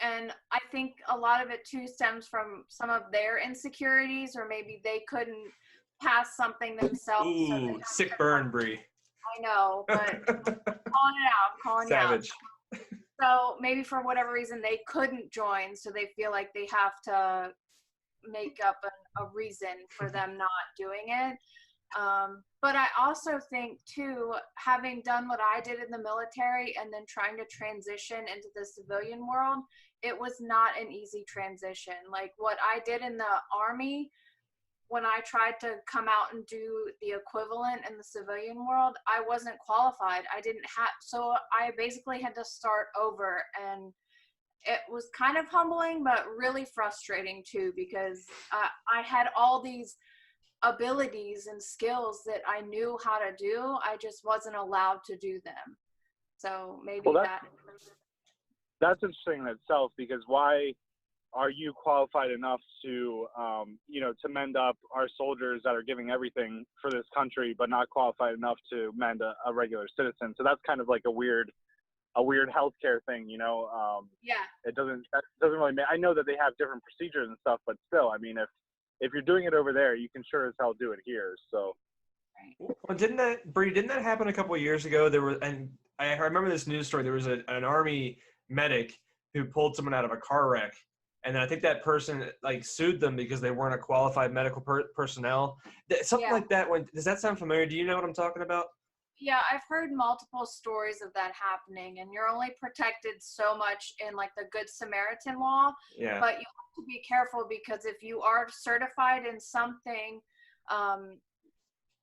And I think a lot of it too stems from some of their insecurities, or maybe they couldn't pass something themselves. Ooh, sick burn, Bree. I know, but calling it out. Savage. So maybe for whatever reason they couldn't join, so they feel like they have to make up a reason for them not doing it. But I also think too, having done what I did in the military and then trying to transition into the civilian world, it was not an easy transition. Like what I did in the Army, when I tried to come out and do the equivalent in the civilian world, I wasn't qualified. I didn't have, so I basically had to start over, and it was kind of humbling, but really frustrating too, because I had all these abilities and skills that I knew how to do. I just wasn't allowed to do them. So maybe that's interesting in itself, because why are you qualified enough to, to mend up our soldiers that are giving everything for this country, but not qualified enough to mend a regular citizen? So that's kind of like a weird healthcare thing, Yeah. that doesn't really make, I know that they have different procedures and stuff, but still, I mean, if you're doing it over there, you can sure as hell do it here. So. Well, didn't that happen a couple of years ago? And I remember this news story. There was an Army medic who pulled someone out of a car wreck, and then I think that person like sued them because they weren't a qualified medical personnel. Something like that. Does that sound familiar? Do you know what I'm talking about? Yeah, I've heard multiple stories of that happening, and you're only protected so much in like the Good Samaritan law. Yeah. But you have to be careful, because if you are certified in something,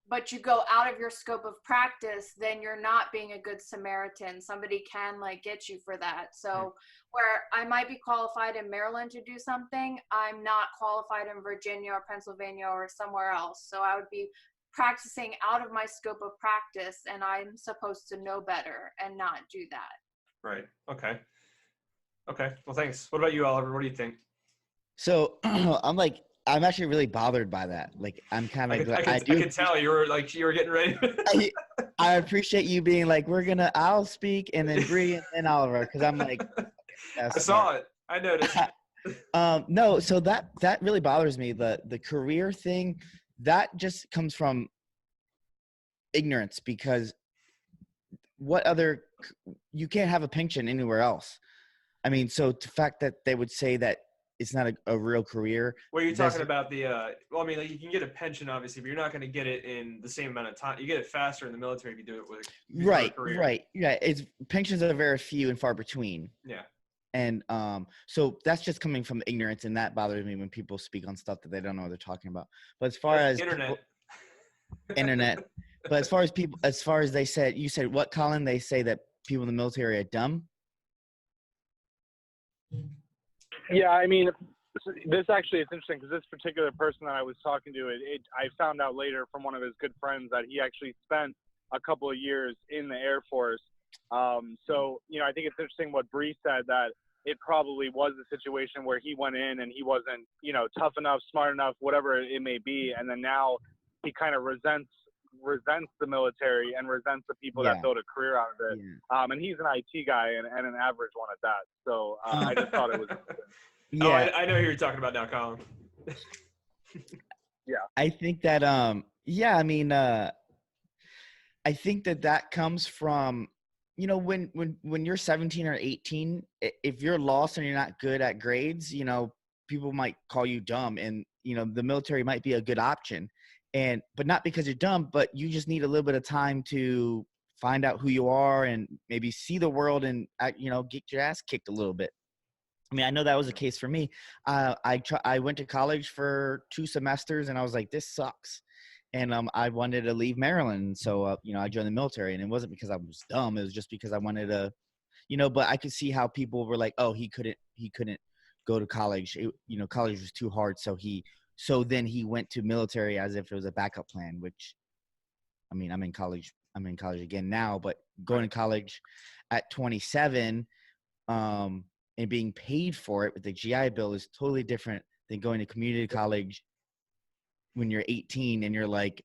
but you go out of your scope of practice, then you're not being a Good Samaritan. Somebody can like get you for that. So where I might be qualified in Maryland to do something, I'm not qualified in Virginia or Pennsylvania or somewhere else. So I would be practicing out of my scope of practice, and I'm supposed to know better and not do that. Right. Okay. Well, thanks. What about you, Oliver? What do you think? So I'm actually really bothered by that. Like, I'm kind of I can tell you were getting ready. I appreciate you being like, I'll speak, and then Bree and then Oliver, because I'm like, I saw it. I noticed. No, so that really bothers me. The career thing, that just comes from ignorance, because you can't have a pension anywhere else. I mean, so the fact that they would say that it's not a real career. What are you talking about? Well, I mean, like, you can get a pension, obviously, but you're not going to get it in the same amount of time. You get it faster in the military if you do it with a career. Right. Yeah, pensions are very few and far between. Yeah. And so that's just coming from ignorance, and that bothers me when people speak on stuff that they don't know what they're talking about. But as far as internet, but as far as you said what, Colin? They say that people in the military are dumb. Yeah, I mean, this actually is interesting, because this particular person that I was talking to, I found out later from one of his good friends that he actually spent a couple of years in the Air Force. So, I think it's interesting what Bree said, that it probably was a situation where he went in and he wasn't, tough enough, smart enough, whatever it may be. And then now he kind of resents the military and resents the people that build a career out of it. Yeah. And he's an IT guy and an average one at that. So I just thought it was. Yeah. Oh, I know who you're talking about now, Colin. Yeah. I think that, I think that comes from, when you're 17 or 18, if you're lost and you're not good at grades, people might call you dumb, and, the military might be a good option. But not because you're dumb, but you just need a little bit of time to find out who you are and maybe see the world and, get your ass kicked a little bit. I mean, I know that was the case for me. I went to college for 2 semesters, and I was like, this sucks. And I wanted to leave Maryland. So, I joined the military, and it wasn't because I was dumb. It was just because I wanted to, but I could see how people were like, oh, he couldn't go to college. College was too hard. So then he went to military as if it was a backup plan, which, I mean, I'm in college again now, but going to college at 27, and being paid for it with the GI Bill is totally different than going to community college when you're 18 and you're like,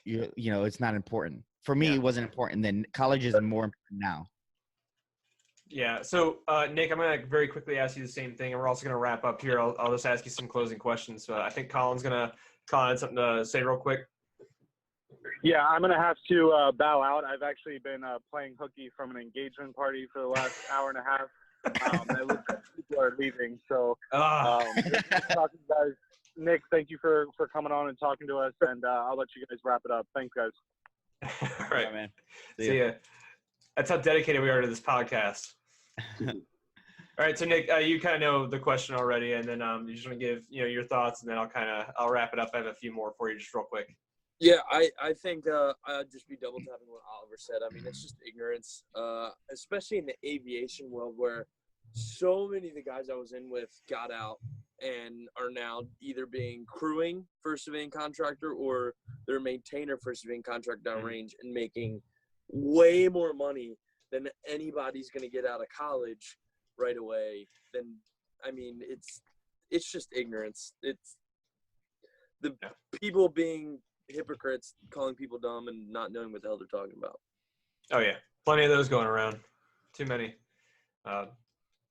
it's not important. For me, it wasn't important then. College is more important now. Yeah. So, Nick, I'm going to very quickly ask you the same thing, and we're also going to wrap up here. I'll just ask you some closing questions. I think Colin's going to had something to say real quick. Yeah, I'm going to have to bow out. I've actually been playing hooky from an engagement party for the last hour and a half. It looks like people are leaving. So, talking to you guys Nick, thank you for coming on and talking to us, and I'll let you guys wrap it up. Thanks, guys. All right, man. See ya. That's how dedicated we are to this podcast. All right, so Nick, you kind of know the question already, and then you just want to give your thoughts, and then I'll wrap it up. I have a few more for you, just real quick. Yeah, I think I'd just be double tapping what Oliver said. I mean, it's just ignorance, especially in the aviation world where so many of the guys I was in with got out and are now either being crewing for a civilian contractor or they're a maintainer for a civilian contract downrange and making way more money than anybody's going to get out of college right away. Then, I mean, it's just ignorance. It's the people being hypocrites, calling people dumb and not knowing what the hell they're talking about. Oh yeah, plenty of those going around. Too many.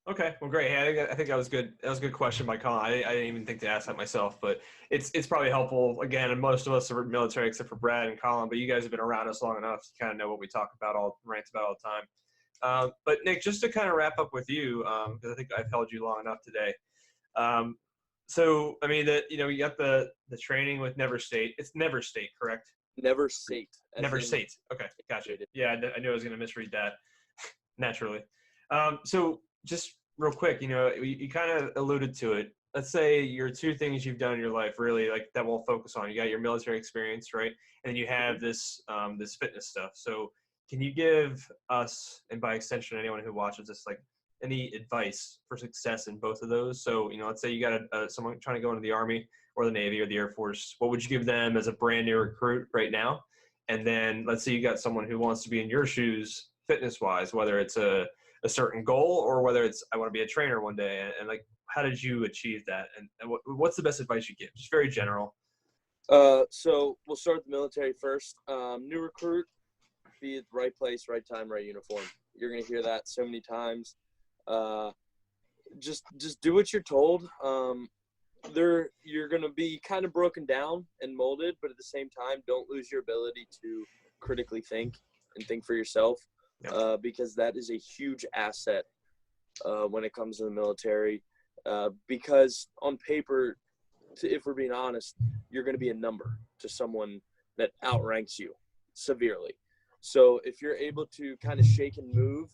Okay, well, great. Hey, I think that was good. That was a good question by Colin. I didn't even think to ask that myself, but it's probably helpful. Again, and most of us are military except for Brad and Colin, but you guys have been around us long enough to kind of know what we talk about, rant about all the time. But Nick, just to kind of wrap up with you, because I think I've held you long enough today. So I mean that you got the training with NEVERstate. It's NEVERstate, correct? NEVERsate. NEVERsate. Okay, gotcha. Yeah, I knew I was going to misread that naturally. So just real quick, you kind of alluded to it. Let's say your two things you've done in your life really like that we'll focus on. You got your military experience, right? And then you have this this fitness stuff. So can you give us, and by extension anyone who watches this, like any advice for success in both of those? So, let's say you got someone trying to go into the Army or the Navy or the Air Force. What would you give them as a brand new recruit right now? And then let's say you got someone who wants to be in your shoes fitness-wise, whether it's a certain goal or whether it's I want to be a trainer one day. And like, how did you achieve that? And what's the best advice you give? Just very general. So we'll start with the military first. New recruit, be at the right place, right time, right uniform. You're going to hear that so many times. Just do what you're told. You're going to be kind of broken down and molded, but at the same time, don't lose your ability to critically think and think for yourself. Because that is a huge asset when it comes to the military. Because on paper, if we're being honest, you're going to be a number to someone that outranks you severely. So if you're able to kind of shake and move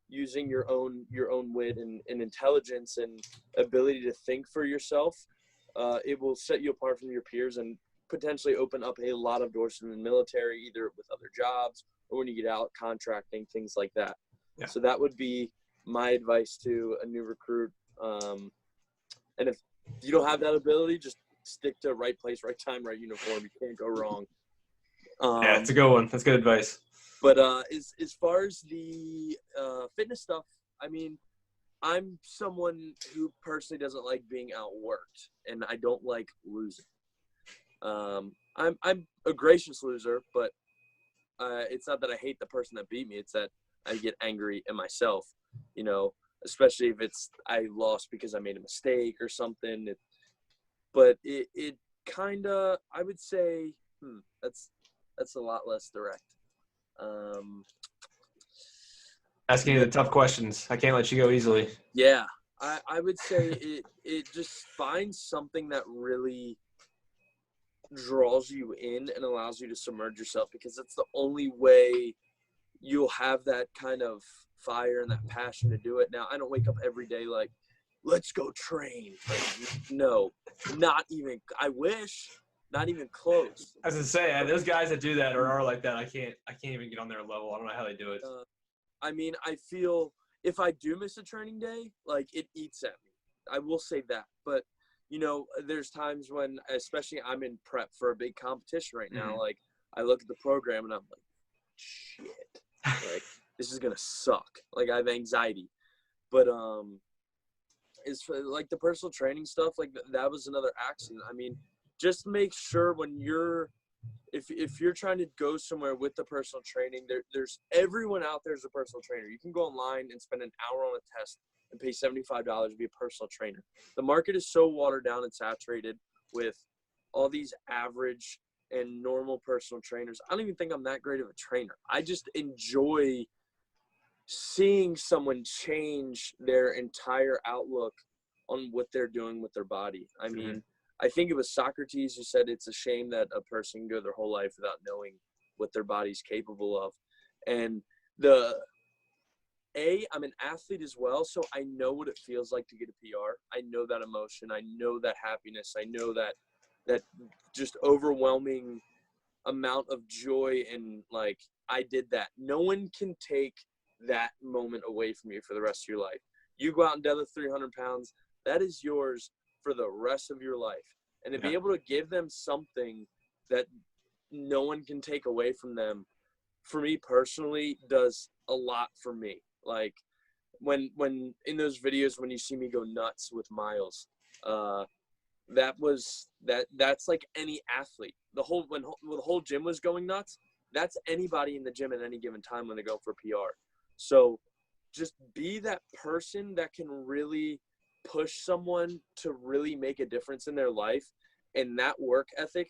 using your own wit and intelligence and ability to think for yourself, it will set you apart from your peers and potentially open up a lot of doors in the military, either with other jobs or when you get out contracting, things like that. Yeah. So that would be my advice to a new recruit. And if you don't have that ability, just stick to right place, right time, right uniform. You can't go wrong. Yeah, it's a good one. That's good advice. But as far as the fitness stuff, I mean, I'm someone who personally doesn't like being outworked, and I don't like losing. I'm a gracious loser, but it's not that I hate the person that beat me. It's that I get angry at myself, especially if I lost because I made a mistake or something. But it kind of, I would say, that's a lot less direct. Asking you the tough questions. I can't let you go easily. Yeah, I would say it just finds something that really draws you in and allows you to submerge yourself, because it's the only way you'll have that kind of fire and that passion to do it. Now, I don't wake up every day like, let's go train. Like, no, not even. I wish, not even close. I was gonna say, those guys that do that or are like that, I can't even get on their level. I don't know how they do it. I mean, I feel if I do miss a training day, like it eats at me. I will say that, but there's times when, especially I'm in prep for a big competition right now. Mm-hmm. Like I look at the program and I'm like, shit, like this is gonna suck. Like I have anxiety, but it's like the personal training stuff. Like that was another accident. I mean, just make sure when if you're trying to go somewhere with the personal training, there's everyone out there is a personal trainer. You can go online and spend an hour on a test and pay $75 to be a personal trainer. The market is so watered down and saturated with all these average and normal personal trainers. I don't even think I'm that great of a trainer. I just enjoy seeing someone change their entire outlook on what they're doing with their body. I mean, I think it was Socrates who said it's a shame that a person can go their whole life without knowing what their body's capable of. And I'm an athlete as well, so I know what it feels like to get a PR. I know that emotion. I know that happiness. I know that just overwhelming amount of joy, and like, I did that. No one can take that moment away from you for the rest of your life. You go out and deadlift 300 pounds, that is yours for the rest of your life. And to be able to give them something that no one can take away from them, for me personally, does a lot for me. Like, when in those videos, when you see me go nuts with miles, that's like any athlete. When the whole gym was going nuts, that's anybody in the gym at any given time when they go for PR. So just be that person that can really push someone to really make a difference in their life, and that work ethic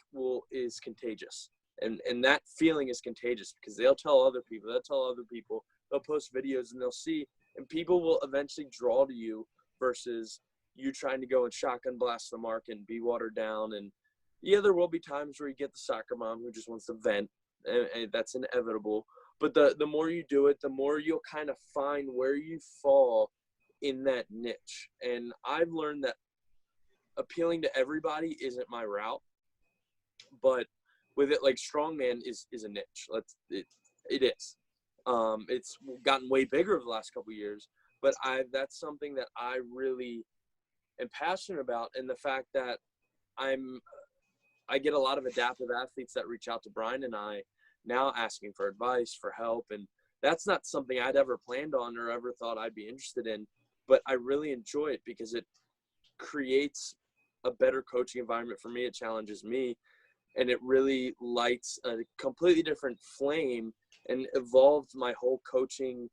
is contagious, and that feeling is contagious, because they'll tell other people, they'll post videos, and they'll see, and people will eventually draw to you versus you trying to go and shotgun blast the mark and be watered down. And yeah, there will be times where you get the soccer mom who just wants to vent, and that's inevitable. But the more you do it, the more you'll kind of find where you fall in that niche. And I've learned that appealing to everybody isn't my route, but with it, like, strongman is a niche. It is. It's gotten way bigger over the last couple of years, but that's something that I really am passionate about. And the fact that I get a lot of adaptive athletes that reach out to Brian and I now asking for advice, for help. And that's not something I'd ever planned on or ever thought I'd be interested in, but I really enjoy it because it creates a better coaching environment for me. It challenges me, and it really lights a completely different flame and evolved my whole coaching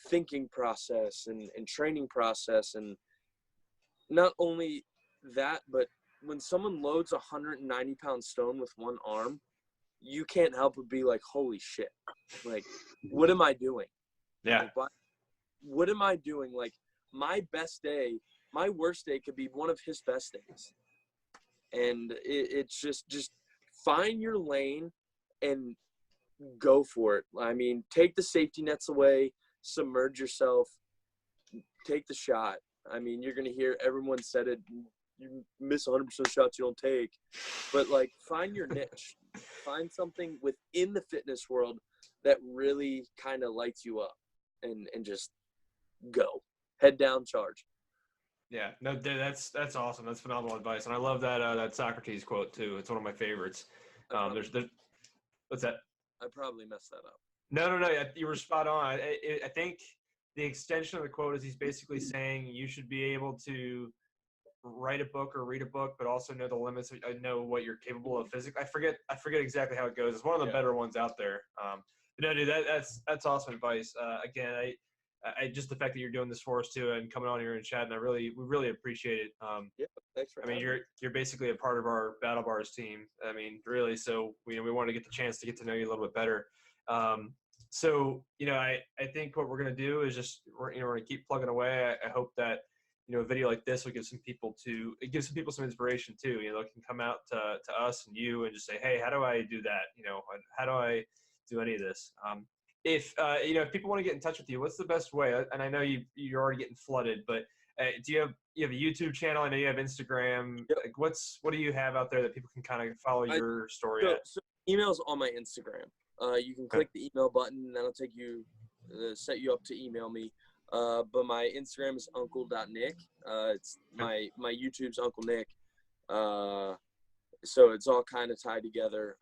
thinking process and training process. And not only that, but when someone loads a 190-pound stone with one arm, you can't help but be like, holy shit, like, what am I doing? Yeah. Like, what am I doing? Like, my best day, my worst day could be one of his best days. And it's just find your lane and go for it. I mean, take the safety nets away, submerge yourself, take the shot. I mean, you're going to hear everyone said it. You miss 100% of shots you don't take. But, like, find your niche. Find something within the fitness world that really kind of lights you up, and just go. Head down, charge. Yeah, no, that's awesome. That's phenomenal advice, and I love that Socrates quote too. It's one of my favorites. There's what's that? I probably messed that up. No, you were spot on. I think the extension of the quote is he's basically saying you should be able to write a book or read a book, but also know the limits. Know what you're capable of physically. I forget exactly how it goes. It's one of the better ones out there. But no, dude, that's awesome advice. Again, I just the fact that you're doing this for us too and coming on here and chatting, we really appreciate it. Yeah, thanks for. I mean, you're basically a part of our Battle Bars team. I mean, really. So we want to get the chance to get to know you a little bit better. So I think what we're gonna do is just we're gonna keep plugging away. I hope that a video like this will give some people some inspiration too. They can come out to us and you and just say, hey, how do I do that? How do I do any of this? If people want to get in touch with you, what's the best way? And I know you're already getting flooded, but do you have a YouTube channel? I know you have Instagram. Yep. Like, what do you have out there that people can kind of follow your story at? So email's on my Instagram. You can click the email button, and that'll take you, set you up to email me. But my Instagram is uncle.nick. It's my YouTube's Uncle Nick. So it's all kind of tied together.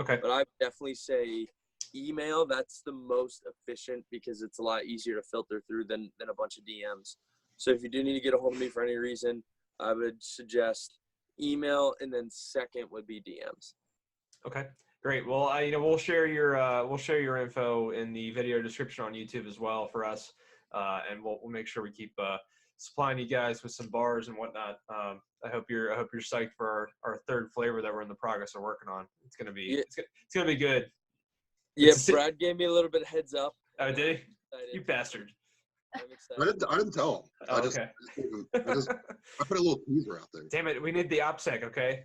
Okay. But I would definitely say email. That's the most efficient because it's a lot easier to filter through than a bunch of DMs. So if you do need to get a hold of me for any reason, I would suggest email, and then second would be DMs. Okay. Great. Well, we'll share your info in the video description on YouTube as well for us, and we'll make sure we keep supplying you guys with some bars and whatnot. I hope you're psyched for our third flavor that we're in the progress of working on. It's gonna be it's gonna be good. Yeah, Brad gave me a little bit of heads up. Oh, did he? You bastard. I'm excited. I didn't tell him. Oh, okay. I put a little teaser out there. Damn it, we need the OPSEC, okay?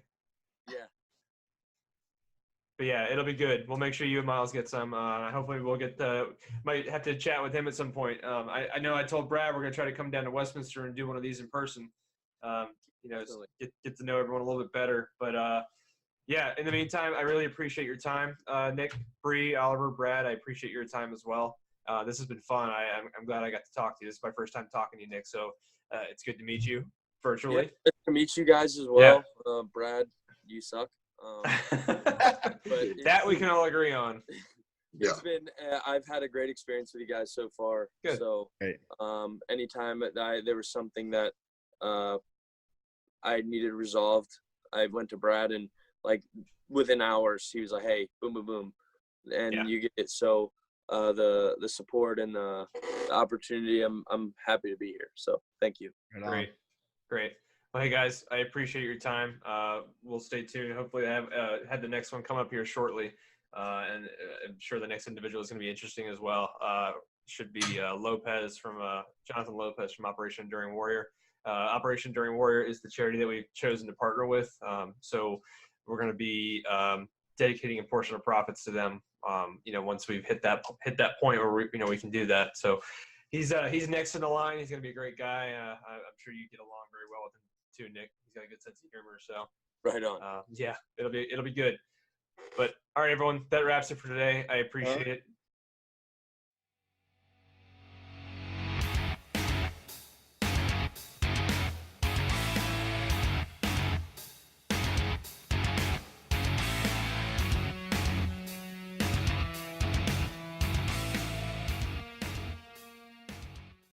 Yeah. But yeah, it'll be good. We'll make sure you and Miles get some. Hopefully we'll get might have to chat with him at some point. I know I told Brad we're gonna try to come down to Westminster and do one of these in person. Get to know everyone a little bit better. But yeah, in the meantime, I really appreciate your time, Nick, Bree, Oliver, Brad. I appreciate your time as well. This has been fun. I'm glad I got to talk to you. This is my first time talking to you, Nick. So it's good to meet you virtually. Yeah, good to meet you guys as well. Yeah. Brad, you suck. But that we can all agree on. It's been I've had a great experience with you guys so far. Good. So anytime that there was something that I needed resolved, I went to Brad, and like within hours he was like, hey, boom boom boom, and you get it. So the support and the opportunity, I'm happy to be here. So thank you. Great. Well, hey guys, I appreciate your time. We'll stay tuned. Hopefully, I have the next one come up here shortly, and I'm sure the next individual is going to be interesting as well. Should be Lopez from Jonathan Lopez from Operation Enduring Warrior. Operation Enduring Warrior is the charity that we've chosen to partner with. So we're going to be dedicating a portion of profits to them. Once we've hit that point where we can do that. So he's next in the line. He's going to be a great guy. I'm sure you get along very well with him too, Nick. He's got a good sense of humor. So right on. Yeah, it'll be good. But all right, everyone, that wraps it for today. I appreciate it.